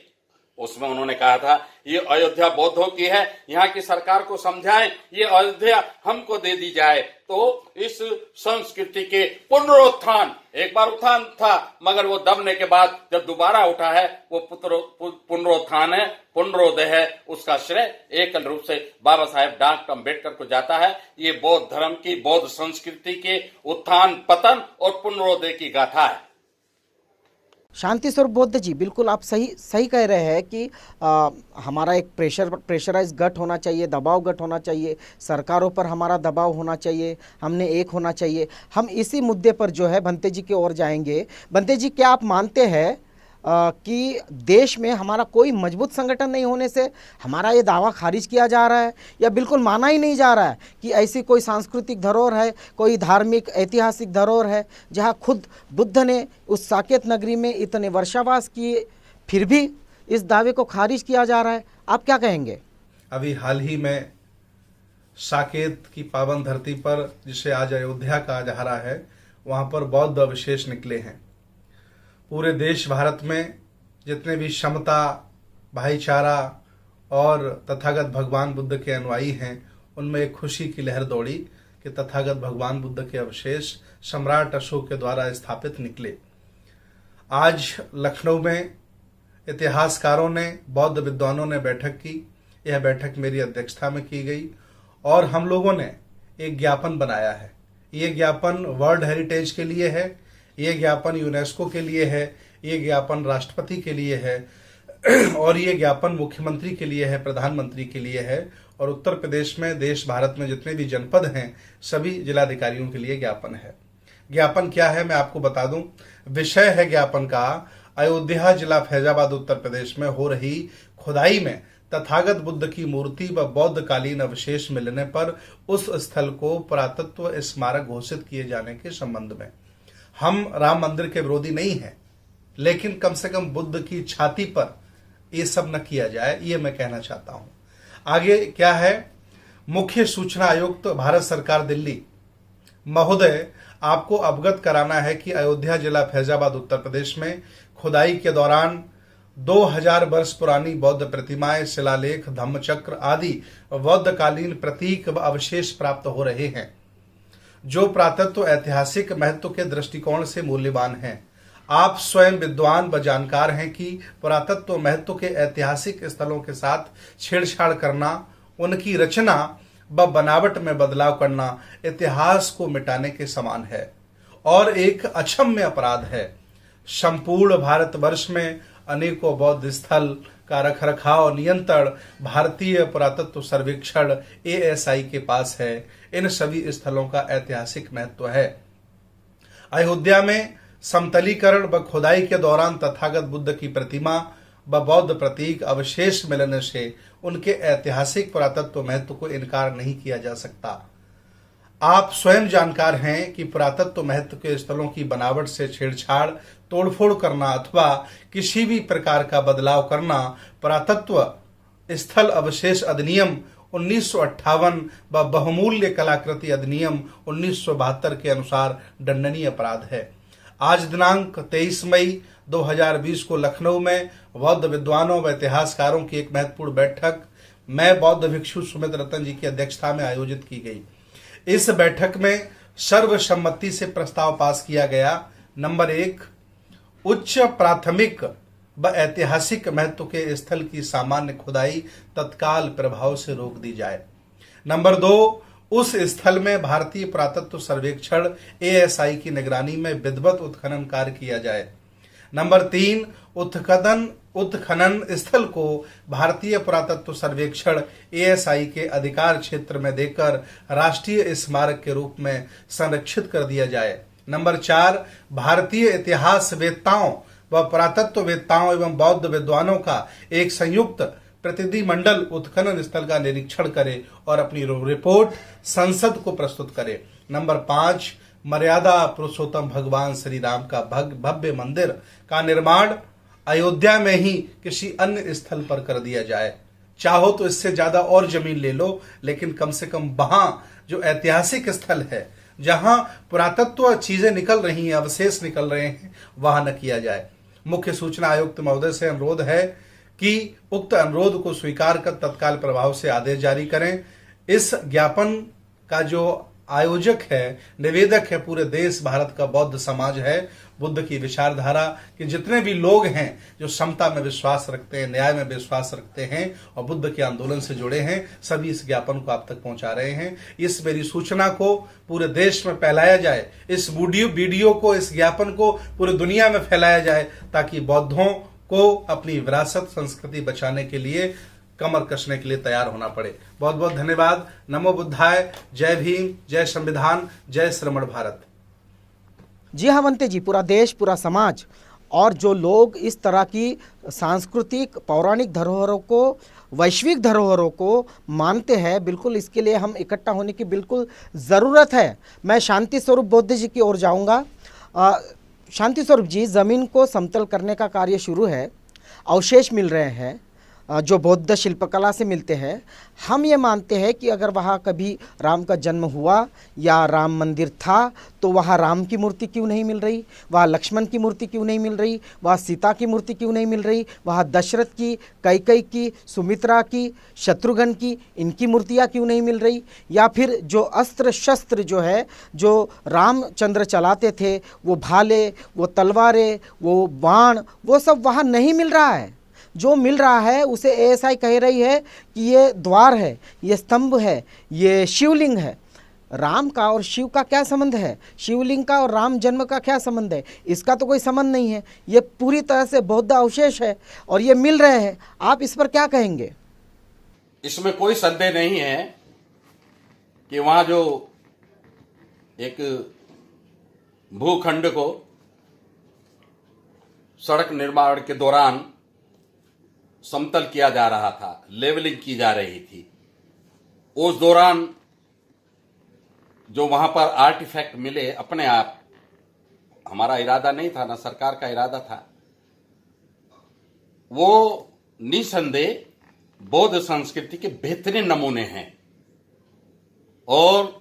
उसमें उन्होंने कहा था ये अयोध्या बौद्धों की है, यहाँ की सरकार को समझाएं, ये अयोध्या हमको दे दी जाए। तो इस संस्कृति के पुनरुत्थान, एक बार उत्थान था मगर वो दबने के बाद जब दोबारा उठा है, वो पुनरुत्थान है, पुनरोदय है। उसका श्रेय एकल रूप से बाबा साहेब डॉक्टर अम्बेडकर को जाता है। ये बौद्ध धर्म की, बौद्ध संस्कृति के उत्थान, पतन और पुनरोदय की गाथा है। शांति स्वरूप बुद्ध जी, बिल्कुल आप सही कह रहे हैं कि हमारा एक प्रेशराइज गट होना चाहिए, दबाव गट होना चाहिए, सरकारों पर हमारा दबाव होना चाहिए, हमने एक होना चाहिए। हम इसी मुद्दे पर जो है भंते जी की ओर जाएंगे। भंते जी, क्या आप मानते हैं कि देश में हमारा कोई मजबूत संगठन नहीं होने से हमारा ये दावा खारिज किया जा रहा है, या बिल्कुल माना ही नहीं जा रहा है कि ऐसी कोई सांस्कृतिक धरोहर है, कोई धार्मिक ऐतिहासिक धरोहर है जहाँ खुद बुद्ध ने उस साकेत नगरी में इतने वर्षावास किए, फिर भी इस दावे को खारिज किया जा रहा है? आप क्या कहेंगे? अभी हाल ही में साकेत की पावन धरती पर, जिसे आज अयोध्या कहा जा रहा है, वहाँ पर बौद्ध अवशेष निकले हैं। पूरे देश भारत में जितने भी समता, भाईचारा और तथागत भगवान बुद्ध के अनुयायी हैं, उनमें एक खुशी की लहर दौड़ी कि तथागत भगवान बुद्ध के अवशेष सम्राट अशोक के द्वारा स्थापित निकले। आज लखनऊ में इतिहासकारों ने, बौद्ध विद्वानों ने बैठक की। यह बैठक मेरी अध्यक्षता में की गई और हम लोगों ने एक ज्ञापन बनाया है। ये ज्ञापन वर्ल्ड हेरिटेज के लिए है, ये ज्ञापन यूनेस्को के लिए है, ये ज्ञापन राष्ट्रपति के लिए है और ये ज्ञापन मुख्यमंत्री के लिए है, प्रधानमंत्री के लिए है और उत्तर प्रदेश में, देश भारत में जितने भी जनपद हैं सभी जिलाधिकारियों के लिए ज्ञापन है। ज्ञापन क्या है मैं आपको बता दूं। विषय है ज्ञापन का, अयोध्या जिला फैजाबाद उत्तर प्रदेश में हो रही खुदाई में तथागत बुद्ध की मूर्ति व बौद्ध कालीन अवशेष मिलने पर उस स्थल को पुरातत्व स्मारक घोषित किए जाने के संबंध में। हम राम मंदिर के विरोधी नहीं हैं, लेकिन कम से कम बुद्ध की छाती पर ये सब न किया जाए, ये मैं कहना चाहता हूं। आगे क्या है, मुख्य सूचना आयुक्त भारत सरकार दिल्ली महोदय, आपको अवगत कराना है कि अयोध्या जिला फैजाबाद उत्तर प्रदेश में खुदाई के दौरान 2000 वर्ष पुरानी बौद्ध प्रतिमाएं, शिलालेख, धम्मचक्र आदि बौद्ध कालीन प्रतीक व अवशेष प्राप्त हो रहे हैं, जो पुरातत्व ऐतिहासिक महत्व के दृष्टिकोण से मूल्यवान हैं। आप स्वयं विद्वान व जानकार हैं कि पुरातत्व महत्व के ऐतिहासिक स्थलों के साथ छेड़छाड़ करना, उनकी रचना व बनावट में बदलाव करना इतिहास को मिटाने के समान है और एक अक्षम्य अपराध है। संपूर्ण भारतवर्ष में अनेकों बौद्ध स्थल का रखरखाव नियंत्रण भारतीय पुरातत्व सर्वेक्षण ASI के पास है। इन सभी स्थलों का ऐतिहासिक महत्व है। अयोध्या में समतलीकरण व खुदाई के दौरान तथागत बुद्ध की प्रतिमा व बौद्ध प्रतीक अवशेष मिलने से उनके ऐतिहासिक पुरातत्व महत्व को इनकार नहीं किया जा सकता। आप स्वयं जानकार हैं कि पुरातत्व महत्व के स्थलों की बनावट से छेड़छाड़, तोड़फोड़ करना अथवा किसी भी प्रकार का बदलाव करना पुरातत्व स्थल अवशेष अधिनियम 1958 व बहुमूल्य कलाकृति अधिनियम 1972 के अनुसार दंडनीय अपराध है। आज दिनांक 23 मई 2020 को लखनऊ में बौद्ध विद्वानों व इतिहासकारों की एक महत्वपूर्ण बैठक मैं बौद्ध भिक्षु सुमित रतन जी की अध्यक्षता में आयोजित की गई। इस बैठक में सर्वसम्मति से प्रस्ताव पास किया गया। नंबर 1, उच्च प्राथमिक व ऐतिहासिक महत्व के स्थल की सामान्य खुदाई तत्काल प्रभाव से रोक दी जाए। नंबर 2, उस स्थल में भारतीय पुरातत्व सर्वेक्षण ASI की निगरानी में विधिवत उत्खनन कार्य किया जाए। नंबर 3, उत्खनन स्थल को भारतीय पुरातत्व सर्वेक्षण ASI के अधिकार क्षेत्र में देकर राष्ट्रीय स्मारक के रूप में संरक्षित कर दिया जाए। नंबर 4, भारतीय इतिहास वेत्ताओं व पुरातत्व वेत्ताओं एवं बौद्ध विद्वानों का एक संयुक्त प्रतिनिधिमंडल उत्खनन स्थल का निरीक्षण करे और अपनी रिपोर्ट संसद को प्रस्तुत करे। नंबर 5, मर्यादा पुरुषोत्तम भगवान श्री राम का भव्य मंदिर का निर्माण अयोध्या में ही किसी अन्य स्थल पर कर दिया जाए। चाहो तो इससे ज्यादा और जमीन ले लो, लेकिन कम से कम वहां जो ऐतिहासिक स्थल है, जहां पुरातत्व चीजें निकल रही हैं, अवशेष निकल रहे हैं, वहां न किया जाए। मुख्य सूचना आयुक्त महोदय से अनुरोध है कि उक्त अनुरोध को स्वीकार कर तत्काल प्रभाव से आदेश जारी करें। इस ज्ञापन का जो आयोजक है, निवेदक है, पूरे देश भारत का बौद्ध समाज है। बुद्ध की विचारधारा के जितने भी लोग हैं जो समता में विश्वास रखते हैं, न्याय में विश्वास रखते हैं और बुद्ध के आंदोलन से जुड़े हैं, सभी इस ज्ञापन को आप तक पहुंचा रहे हैं। इस मेरी सूचना को पूरे देश में फैलाया जाए, इस वीडियो को, इस ज्ञापन को पूरी दुनिया में फैलाया जाए, ताकि बौद्धों को अपनी विरासत संस्कृति बचाने के लिए कमर कसने के लिए तैयार होना पड़े। बहुत बहुत धन्यवाद। नमो बुद्धाय। जय भीम, जय संविधान, जय श्रमण भारत। जी हाँ वंते जी, पूरा देश, पूरा समाज और जो लोग इस तरह की सांस्कृतिक पौराणिक धरोहरों को, वैश्विक धरोहरों को मानते हैं, बिल्कुल इसके लिए हम इकट्ठा होने की बिल्कुल ज़रूरत है। मैं शांति स्वरूप बौद्ध जी की ओर जाऊंगा। शांति स्वरूप जी, ज़मीन को समतल करने का कार्य शुरू है, अवशेष मिल रहे हैं, जो बौद्ध शिल्पकला से मिलते हैं, हम ये मानते हैं कि अगर वहाँ कभी राम का जन्म हुआ या राम मंदिर था तो वहाँ राम की मूर्ति क्यों नहीं मिल रही, वहाँ लक्ष्मण की मूर्ति क्यों नहीं मिल रही, वहाँ सीता की मूर्ति क्यों नहीं मिल रही, वहाँ दशरथ की, कैकेयी की, सुमित्रा की, शत्रुघ्न की, इनकी मूर्तियाँ क्यों नहीं मिल रही, या फिर जो अस्त्र शस्त्र जो है जो रामचंद्र चलाते थे, वो भाले, वो तलवारें, वो बाण, वो सब वहाँ नहीं मिल रहा है। जो मिल रहा है उसे एएसआई कह रही है कि ये द्वार है, ये स्तंभ है, ये शिवलिंग है। राम का और शिव का क्या संबंध है, शिवलिंग का और राम जन्म का क्या संबंध है, इसका तो कोई संबंध नहीं है। ये पूरी तरह से बौद्ध अवशेष है और ये मिल रहे हैं। आप इस पर क्या कहेंगे? इसमें कोई संदेह नहीं है कि वहां जो एक भूखंड को सड़क निर्माण के दौरान समतल किया जा रहा था, लेवलिंग की जा रही थी, उस दौरान जो वहां पर आर्टिफैक्ट मिले अपने आप, हमारा इरादा नहीं था, ना सरकार का इरादा था, वो निसंदेह बौद्ध संस्कृति के बेहतरीन नमूने हैं और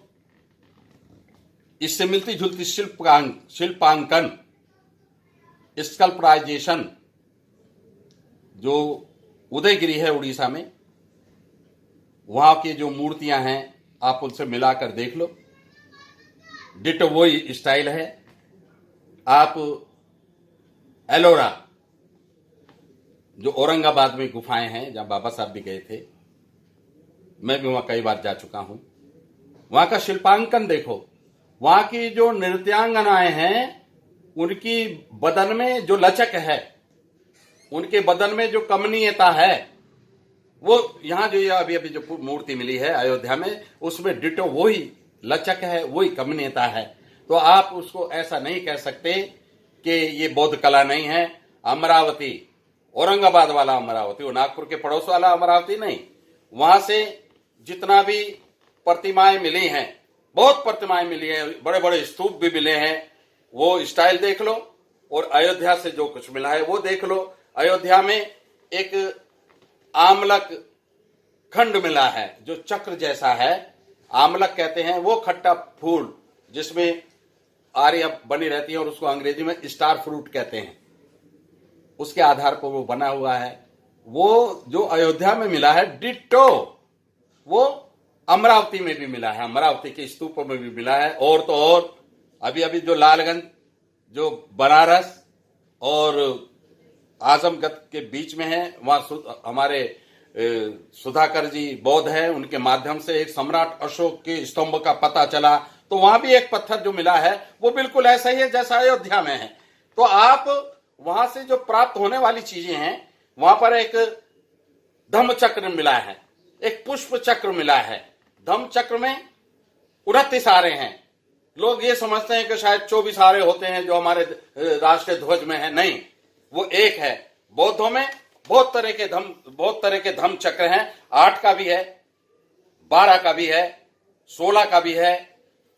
इससे मिलती जुलती शिल्पांकन, स्कल्पराइजेशन जो उदयगिरी है उड़ीसा में, वहां की जो मूर्तियां हैं आप उनसे मिलाकर देख लो, डिटो वही स्टाइल है। आप एलोरा जो औरंगाबाद में गुफाएं हैं जहां बाबा साहब भी गए थे, मैं भी वहां कई बार जा चुका हूं, वहां का शिल्पांकन देखो, वहां की जो नृत्यांगनाएं हैं उनकी बदन में जो लचक है, उनके बदन में जो कमनीयता है, वो यहां जो ये अभी अभी जो मूर्ति मिली है अयोध्या में, उसमें डिटो वही लचक है, वही कमनीयता है। तो आप उसको ऐसा नहीं कह सकते कि ये बौद्ध कला नहीं है। अमरावती, औरंगाबाद वाला अमरावती, वो नागपुर के पड़ोस वाला अमरावती नहीं, वहां से जितना भी प्रतिमाएं मिली हैं, बहुत प्रतिमाएं मिली हैं, बड़े बड़े स्तूप भी मिले हैं, वो स्टाइल देख लो और अयोध्या से जो कुछ मिला है वो देख लो। अयोध्या में एक आमलक खंड मिला है जो चक्र जैसा है, आमलक कहते हैं, वो खट्टा फूल जिसमें आर्य बनी रहती है और उसको अंग्रेजी में स्टार फ्रूट कहते हैं, उसके आधार पर वो बना हुआ है। वो जो अयोध्या में मिला है डिट्टो, वो अमरावती में भी मिला है, अमरावती के स्तूपों में भी मिला है। और तो और अभी अभी जो लालगंज, जो बनारस और आजमगढ़ के बीच में है, वहां हमारे सुधाकर जी बौद्ध है, उनके माध्यम से एक सम्राट अशोक के स्तंभ का पता चला, तो वहां भी एक पत्थर जो मिला है वो बिल्कुल ऐसा ही है जैसा अयोध्या में है। तो आप वहां से जो प्राप्त होने वाली चीजें हैं, वहां पर एक धम्म चक्र मिला है, एक पुष्प चक्र मिला है। धम्म चक्र में 29 आरे हैं। लोग ये समझते हैं कि शायद 24 आरे होते हैं जो हमारे राष्ट्रीय ध्वज में है, नहीं, वो एक है। बौद्धों में बहुत तरह के धम्म चक्र हैं, 8 का भी है, 12 का भी है, 16 का भी है,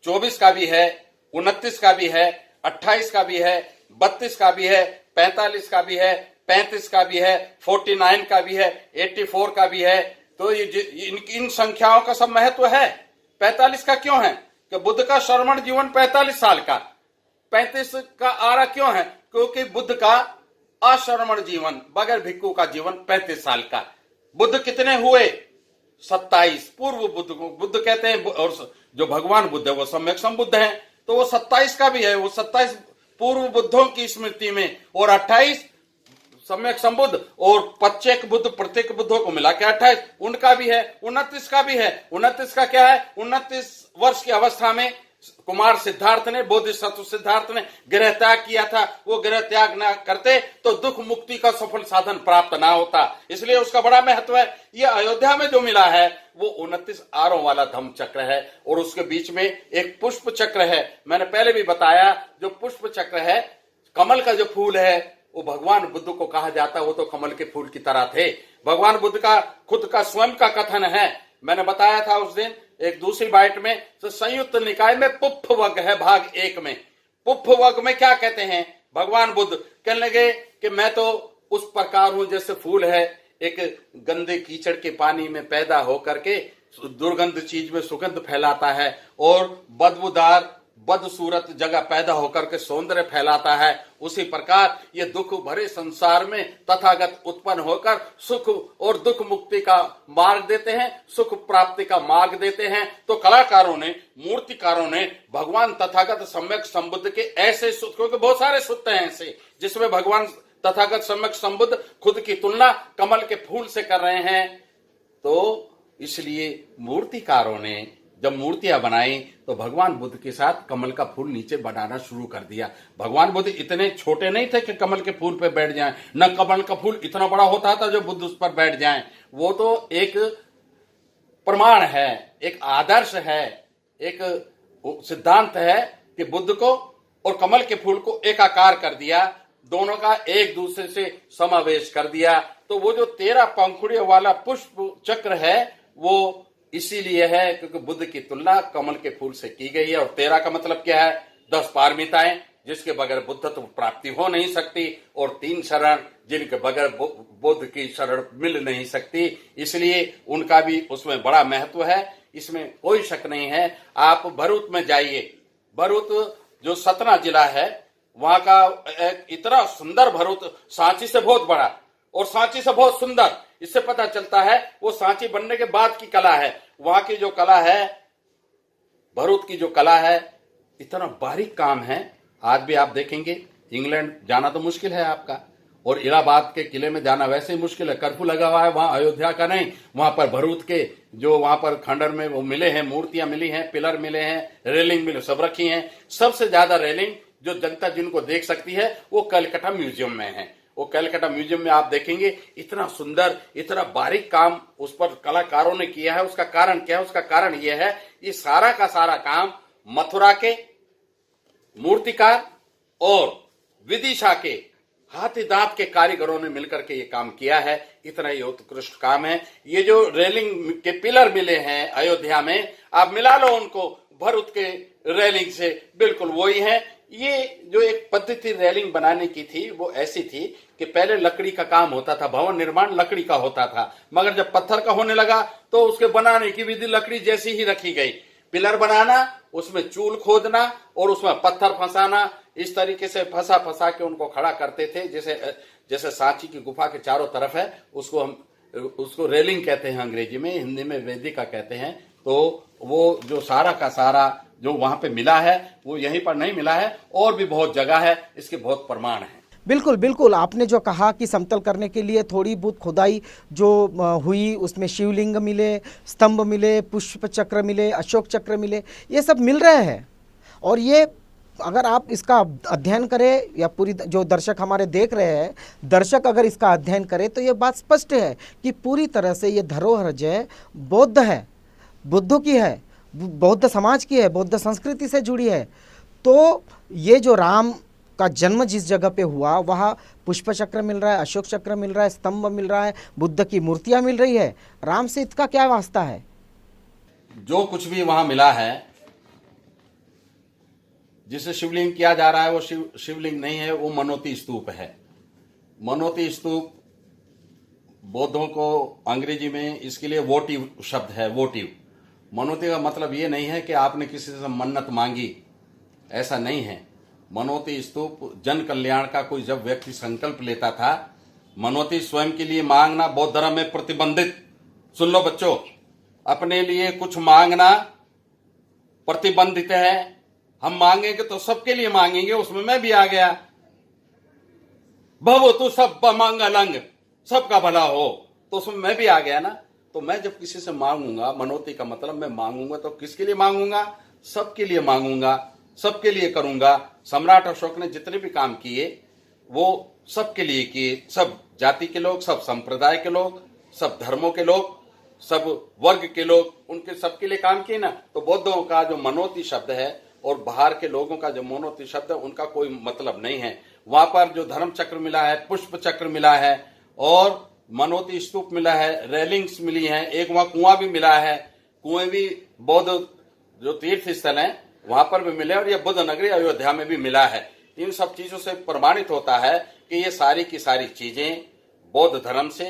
24 का भी है, 29 का भी है, 28 का भी है, 32 का भी है, 45 का भी है, 35 का भी है, 49 का भी है, 84 का भी है। तो इन संख्याओं का सब महत्व है। 45 का क्यों है कि बुद्ध का श्रमण जीवन 45 साल का, 35 का आरा क्यों है क्योंकि बुद्ध का अश्रमण जीवन, बगैर भिक्षु का जीवन 35 साल का। बुद्ध कितने हुए? 27। पूर्व बुद्ध को बुद्ध कहते हैं, और जो भगवान बुद्ध है वो सम्यक संबुद्ध है, तो वो 27 का भी है, वो 27 पूर्व बुद्धों की स्मृति में, और 28 सम्यक संबुद्ध, और प्रत्येक बुद्ध प्रत्येक बुद्धों को मिला के 28 उनका भी है। 29 का भी है। 29 का क्या है? 29 वर्ष की अवस्था में कुमार सिद्धार्थ ने, बोधिसत्व सिद्धार्थ ने गृह त्याग किया था। वो गृह त्याग ना करते तो दुख मुक्ति का सफल साधन प्राप्त ना होता, इसलिए उसका बड़ा महत्व है। ये अयोध्या में जो मिला है वो 29 आरों वाला धम्म चक्र है, और उसके बीच में एक पुष्प चक्र है। मैंने पहले भी बताया, जो पुष्प चक्र है, कमल का जो फूल है वो भगवान बुद्ध को कहा जाता है, वो तो कमल के फूल की तरह थे। भगवान बुद्ध का खुद का स्वयं का कथन है, मैंने बताया था उस दिन एक दूसरी बाइट में, तो संयुक्त निकाय में पुप्फ वर्ग है, भाग 1 में। पुप्फ वर्ग में क्या कहते हैं भगवान बुद्ध? कहने लगे कि मैं तो उस प्रकार हूं जैसे फूल है, एक गंदे कीचड़ के पानी में पैदा होकर के दुर्गंध चीज में सुगंध फैलाता है और बदबूदार बदसूरत जगह पैदा होकर के सौंदर्य फैलाता है, उसी प्रकार ये दुख भरे संसार में तथागत उत्पन्न होकर सुख और दुख मुक्ति का मार्ग देते हैं, सुख प्राप्ति का मार्ग देते हैं। तो कलाकारों ने, मूर्तिकारों ने भगवान तथागत सम्यक संबुद्ध के ऐसे सुख, क्योंकि बहुत सारे सुख हैं ऐसे जिसमें भगवान तथागत सम्यक संबुद्ध खुद की तुलना कमल के फूल से कर रहे हैं। तो इसलिए मूर्तिकारों ने जब मूर्तियां बनाई तो भगवान बुद्ध के साथ कमल का फूल नीचे बनाना शुरू कर दिया। भगवान बुद्ध इतने छोटे नहीं थे कि कमल के फूल पे बैठ जाएं, न कमल का फूल इतना बड़ा होता था जो बुद्ध उस पर बैठ जाएं। वो तो एक प्रमाण है, एक आदर्श है, एक सिद्धांत है कि बुद्ध को और कमल के फूल को एकाकार कर दिया, दोनों का एक दूसरे से समावेश कर दिया। तो वो जो 13 पंखुड़ियों वाला पुष्प चक्र है वो इसीलिए है क्योंकि बुद्ध की तुलना कमल के फूल से की गई है। और 13 का मतलब क्या है? 10 पारमिताएं जिसके बगैर बुद्धत्व प्राप्ति हो नहीं सकती, और 3 शरण जिनके बगैर बुद्ध की शरण मिल नहीं सकती, इसलिए उनका भी उसमें बड़ा महत्व है, इसमें कोई शक नहीं है। आप भरूच में जाइए, भरूच जो सतना जिला है वहां का एक इतना सुंदर भरूच, सांची से बहुत बड़ा और सांची से बहुत सुंदर, इससे पता चलता है वो सांची बनने के बाद की कला है। वहां की जो कला है, भरूच की जो कला है, इतना बारीक काम है। आज भी आप देखेंगे, इंग्लैंड जाना तो मुश्किल है आपका, और इलाहाबाद के किले में जाना वैसे ही मुश्किल है, कर्फ्यू लगा हुआ है। वहां अयोध्या का नहीं, वहां पर भरूच के जो वहां पर खंडर में वो मिले हैं, मूर्तियां मिली हैं, पिलर मिले हैं, रेलिंग मिले, सब रखी हैं। सबसे ज्यादा रेलिंग जो जनता जिनको देख सकती है वो कलकत्ता म्यूजियम में है। वो कलकत्ता म्यूजियम में आप देखेंगे इतना सुंदर, इतना बारीक काम उस पर कलाकारों ने किया है। उसका कारण क्या है? उसका कारण यह है, ये सारा का सारा काम मथुरा के मूर्तिकार और विदिशा के हाथी दांत के कारीगरों ने मिलकर के ये काम किया है। इतना ही उत्कृष्ट काम है। ये जो रेलिंग के पिलर मिले हैं अयोध्या में, आप मिला लो उनको भरूच के रेलिंग से, बिल्कुल वही है। ये जो एक पद्धति रेलिंग बनाने की थी वो ऐसी थी कि पहले लकड़ी का काम होता था, भवन निर्माण लकड़ी का होता था, मगर जब पत्थर का होने लगा तो उसके बनाने की विधि लकड़ी जैसी ही रखी गई। पिलर बनाना, उसमें चूल खोदना और उसमें पत्थर फंसाना, इस तरीके से फंसा फंसा के उनको खड़ा करते थे। जैसे सांची की गुफा के चारों तरफ है, उसको रेलिंग कहते हैं अंग्रेजी में, हिंदी में वेदिका कहते हैं। तो वो जो सारा का सारा जो वहां पे मिला है वो यहीं पर नहीं मिला है, और भी बहुत जगह है, इसके बहुत प्रमाण है। बिल्कुल बिल्कुल, आपने जो कहा कि समतल करने के लिए थोड़ी बहुत खुदाई जो हुई, उसमें शिवलिंग मिले, स्तंभ मिले, पुष्प चक्र मिले, अशोक चक्र मिले, ये सब मिल रहे हैं। और ये अगर आप इसका अध्ययन करें, या पूरी जो दर्शक हमारे देख रहे हैं, दर्शक अगर इसका अध्ययन करें तो ये बात स्पष्ट है कि पूरी तरह से ये धरोहर जो है बौद्ध है, बुद्धों की है, बौद्ध समाज की है, बौद्ध संस्कृति से जुड़ी है। तो ये जो राम का जन्म जिस जगह पे हुआ वहाँ पुष्प चक्र मिल रहा है, अशोक चक्र मिल रहा है, स्तंभ मिल रहा है, बुद्ध की मूर्तियां मिल रही है, राम से इसका क्या वास्ता है? जो कुछ भी वहां मिला है, जिसे शिवलिंग किया जा रहा है वो शिवलिंग नहीं है, वो मनोती स्तूप है। मनोती स्तूप बौद्धों को अंग्रेजी में इसके लिए वोटिव शब्द है, वोटिव। मनोती का मतलब ये नहीं है कि आपने किसी से मन्नत मांगी, ऐसा नहीं है। मनोती स्तूप जन कल्याण का कोई जब व्यक्ति संकल्प लेता था, मनोती स्वयं के लिए मांगना बौद्ध धर्म में प्रतिबंधित। सुन लो बच्चों, अपने लिए कुछ मांगना प्रतिबंधित है। हम मांगेंगे तो सबके लिए मांगेंगे, उसमें मैं भी आ गया। भवतु सब मंगलंग, सबका भला हो, तो उसमें मैं भी आ गया ना। तो मैं जब किसी से मांगूंगा, मनोती का मतलब मैं मांगूंगा तो किसके लिए मांगूंगा? सबके लिए मांगूंगा, सबके लिए करूंगा। सम्राट अशोक ने जितने भी काम किए वो सबके लिए किए, सब जाति के लोग, सब संप्रदाय के लोग, सब धर्मों के लोग, सब वर्ग के लोग, उनके सबके लिए काम किए ना। तो बौद्धों का जो मनोती शब्द है और बाहर के लोगों का जो मनोती शब्द है, उनका कोई मतलब नहीं है। वहां पर जो धर्म चक्र मिला है, पुष्प चक्र मिला है और मनोती स्तूप मिला है, रेलिंग्स मिली हैं, एक वहां कुआं भी मिला है। कुएं भी बौद्ध जो तीर्थ स्थल है वहां पर भी मिले, और ये बुद्ध नगरी अयोध्या में भी मिला है। इन सब चीजों से प्रमाणित होता है कि ये सारी की सारी चीजें बौद्ध धर्म से,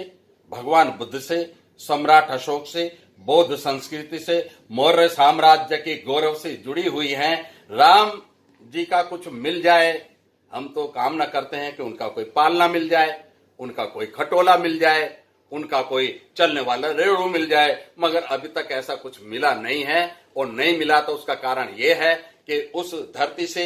भगवान बुद्ध से, सम्राट अशोक से, बौद्ध संस्कृति से, मौर्य साम्राज्य के गौरव से जुड़ी हुई हैं। राम जी का कुछ मिल जाए, हम तो कामना करते हैं कि उनका कोई पालना मिल जाए, उनका कोई खटोला मिल जाए, उनका कोई चलने वाला रेड़ू मिल जाए, मगर अभी तक ऐसा कुछ मिला नहीं है। और नहीं मिला तो उसका कारण यह है कि उस धरती से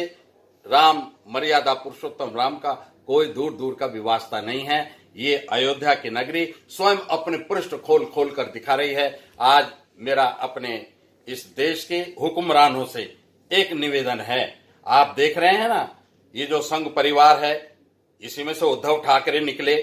राम, मर्यादा पुरुषोत्तम राम का कोई दूर दूर का भी वास्ता नहीं है। ये अयोध्या की नगरी स्वयं अपने पृष्ठ खोल खोल कर दिखा रही है। आज मेरा अपने इस देश के हुक्मरानों से एक निवेदन है। आप देख रहे हैं ना, ये जो संघ परिवार है, इसी में से उद्धव ठाकरे निकले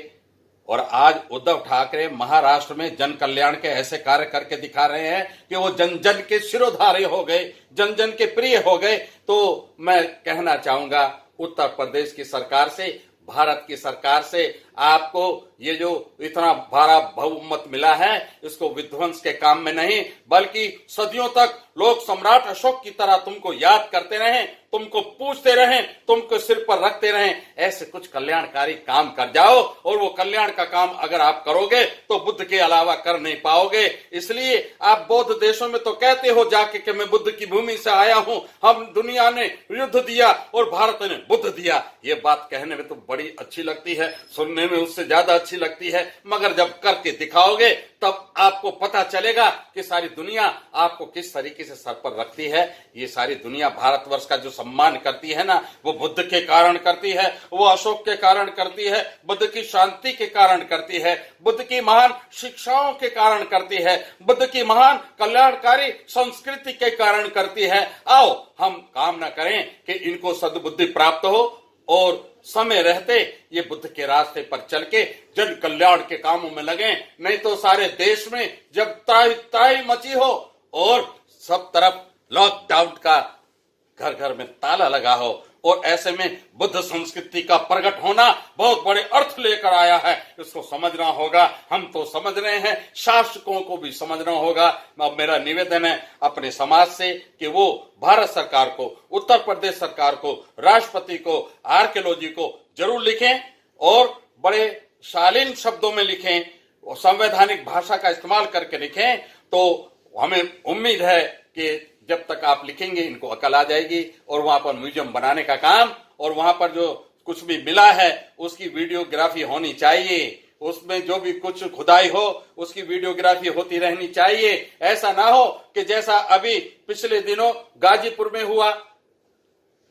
और आज उद्धव ठाकरे महाराष्ट्र में जन कल्याण के ऐसे कार्य करके दिखा रहे हैं कि वो जन जन के शिरोधार्य हो गए, जन जन के प्रिय हो गए। तो मैं कहना चाहूंगा उत्तर प्रदेश की सरकार से, भारत की सरकार से, आपको ये जो इतना भारा बहुमत मिला है, इसको विध्वंस के काम में नहीं बल्कि सदियों तक लोग सम्राट अशोक की तरह तुमको याद करते रहें, तुमको पूछते रहें, तुमको सिर पर रखते रहें। ऐसे कुछ कल्याणकारी काम कर जाओ, और वो कल्याण का काम अगर आप करोगे तो बुद्ध के अलावा कर नहीं पाओगे। इसलिए आप बौद्ध देशों में तो कहते हो जाके कि मैं बुद्ध की भूमि से आया हूं, हम दुनिया ने युद्ध दिया और भारत ने बुद्ध दिया। ये बात कहने में तो बड़ी अच्छी लगती है, सुनने में उससे ज्यादा अच्छी लगती है, मगर जब करके दिखाओगे तब आपको पता चलेगा कि सारी दुनिया आपको किस तरीके से सर पर रखती है। ये सारी दुनिया भारतवर्ष का जो सम्मान करती है ना, वो बुद्ध के कारण करती है, वो अशोक के कारण करती है, बुद्ध की शांति के कारण करती है, बुद्ध की महान शिक्षाओं के कारण करती है, बुद्ध की महान कल्याणकारी संस्कृति के कारण करती है। आओ हम कामना करें कि इनको सद्बुद्धि प्राप्त हो और समय रहते ये बुद्ध के रास्ते पर चल के जन कल्याण के कामों में लगे। नहीं तो सारे देश में जब त्राही मची हो और सब तरफ लॉकडाउन का घर घर में ताला लगा हो, और ऐसे में बुद्ध संस्कृति का प्रकट होना बहुत बड़े अर्थ लेकर आया है, इसको समझना होगा। हम तो समझ रहे हैं, शासकों को भी समझना होगा। अब मेरा निवेदन है अपने समाज से कि वो भारत सरकार को, उत्तर प्रदेश सरकार को, राष्ट्रपति को, आर्कियोलॉजी को जरूर लिखें और बड़े शालीन शब्दों में लिखें और संवैधानिक भाषा का इस्तेमाल करके लिखें। तो हमें उम्मीद है कि जब तक आप लिखेंगे इनको अकल आ जाएगी, और वहां पर म्यूजियम बनाने का काम, और वहां पर जो कुछ भी मिला है उसकी वीडियोग्राफी होनी चाहिए, उसमें जो भी कुछ खुदाई हो उसकी वीडियोग्राफी होती रहनी चाहिए। ऐसा ना हो कि जैसा अभी पिछले दिनों गाजीपुर में हुआ,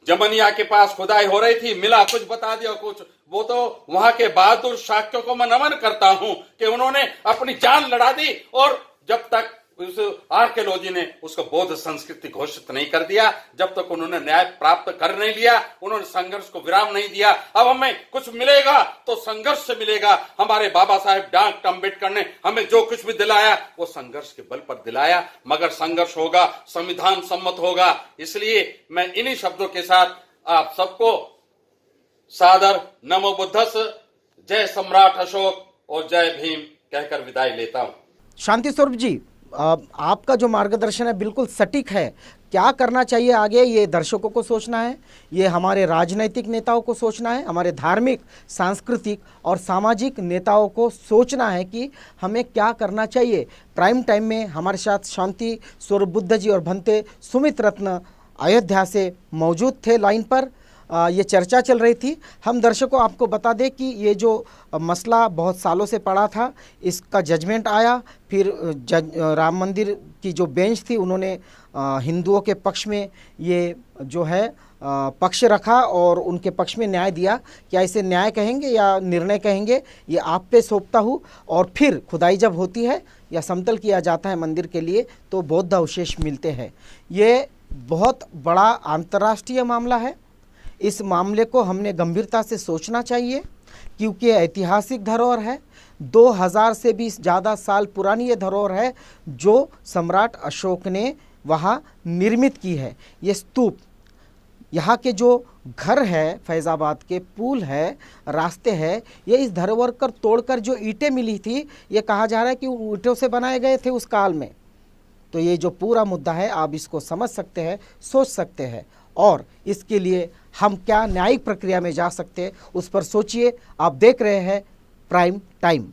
जमनिया के पास खुदाई हो रही थी, मिला कुछ, बता दिया कुछ। वो तो वहां के बहादुर शाक्यों को मैं नमन करता हूं कि उन्होंने अपनी जान लड़ा दी, और जब तक उस आर्कियोलॉजी ने उसको बौद्ध संस्कृति घोषित नहीं कर दिया, जब तक उन्होंने न्याय प्राप्त कर नहीं लिया, उन्होंने संघर्ष को विराम नहीं दिया। अब हमें कुछ मिलेगा तो संघर्ष से मिलेगा। हमारे बाबा साहेब डॉक्टर अम्बेडकर ने हमें जो कुछ भी दिलाया वो संघर्ष के बल पर दिलाया, मगर संघर्ष होगा, संविधान सम्मत होगा। इसलिए मैं इन्हीं शब्दों के साथ आप सबको सादर नमो बुद्धस, जय सम्राट अशोक और जय भीम कहकर विदाई लेता हूं। शांति स्वरूप जी, आपका जो मार्गदर्शन है बिल्कुल सटीक है। क्या करना चाहिए आगे, ये दर्शकों को सोचना है, ये हमारे राजनीतिक नेताओं को सोचना है, हमारे धार्मिक, सांस्कृतिक और सामाजिक नेताओं को सोचना है कि हमें क्या करना चाहिए। प्राइम टाइम में हमारे साथ शांति स्वरूप बुद्ध जी और भंते सुमित रत्न अयोध्या से मौजूद थे लाइन पर। ये चर्चा चल रही थी। हम दर्शकों आपको बता दें कि ये जो मसला बहुत सालों से पड़ा था, इसका जजमेंट आया, फिर राम मंदिर की जो बेंच थी उन्होंने हिंदुओं के पक्ष में ये जो है पक्ष रखा और उनके पक्ष में न्याय दिया। क्या इसे न्याय कहेंगे या निर्णय कहेंगे, ये आप पे सौंपता हूँ। और फिर खुदाई जब होती है या समतल किया जाता है मंदिर के लिए तो बौद्ध अवशेष मिलते हैं। ये बहुत बड़ा अंतर्राष्ट्रीय मामला है। इस मामले को हमने गंभीरता से सोचना चाहिए क्योंकि ऐतिहासिक धरोहर है। 2000 से भी ज़्यादा साल पुरानी ये धरोहर है जो सम्राट अशोक ने वहाँ निर्मित की है। ये स्तूप, यहाँ के जो घर है, फैज़ाबाद के पुल है, रास्ते हैं, ये इस धरोहर कर तोड़कर जो ईंटें मिली थी, ये कहा जा रहा है कि ईंटों से बनाए गए थे उस काल में। तो ये जो पूरा मुद्दा है आप इसको समझ सकते हैं, सोच सकते हैं, और इसके लिए हम क्या न्यायिक प्रक्रिया में जा सकते हैं उस पर सोचिए। आप देख रहे हैं प्राइम टाइम।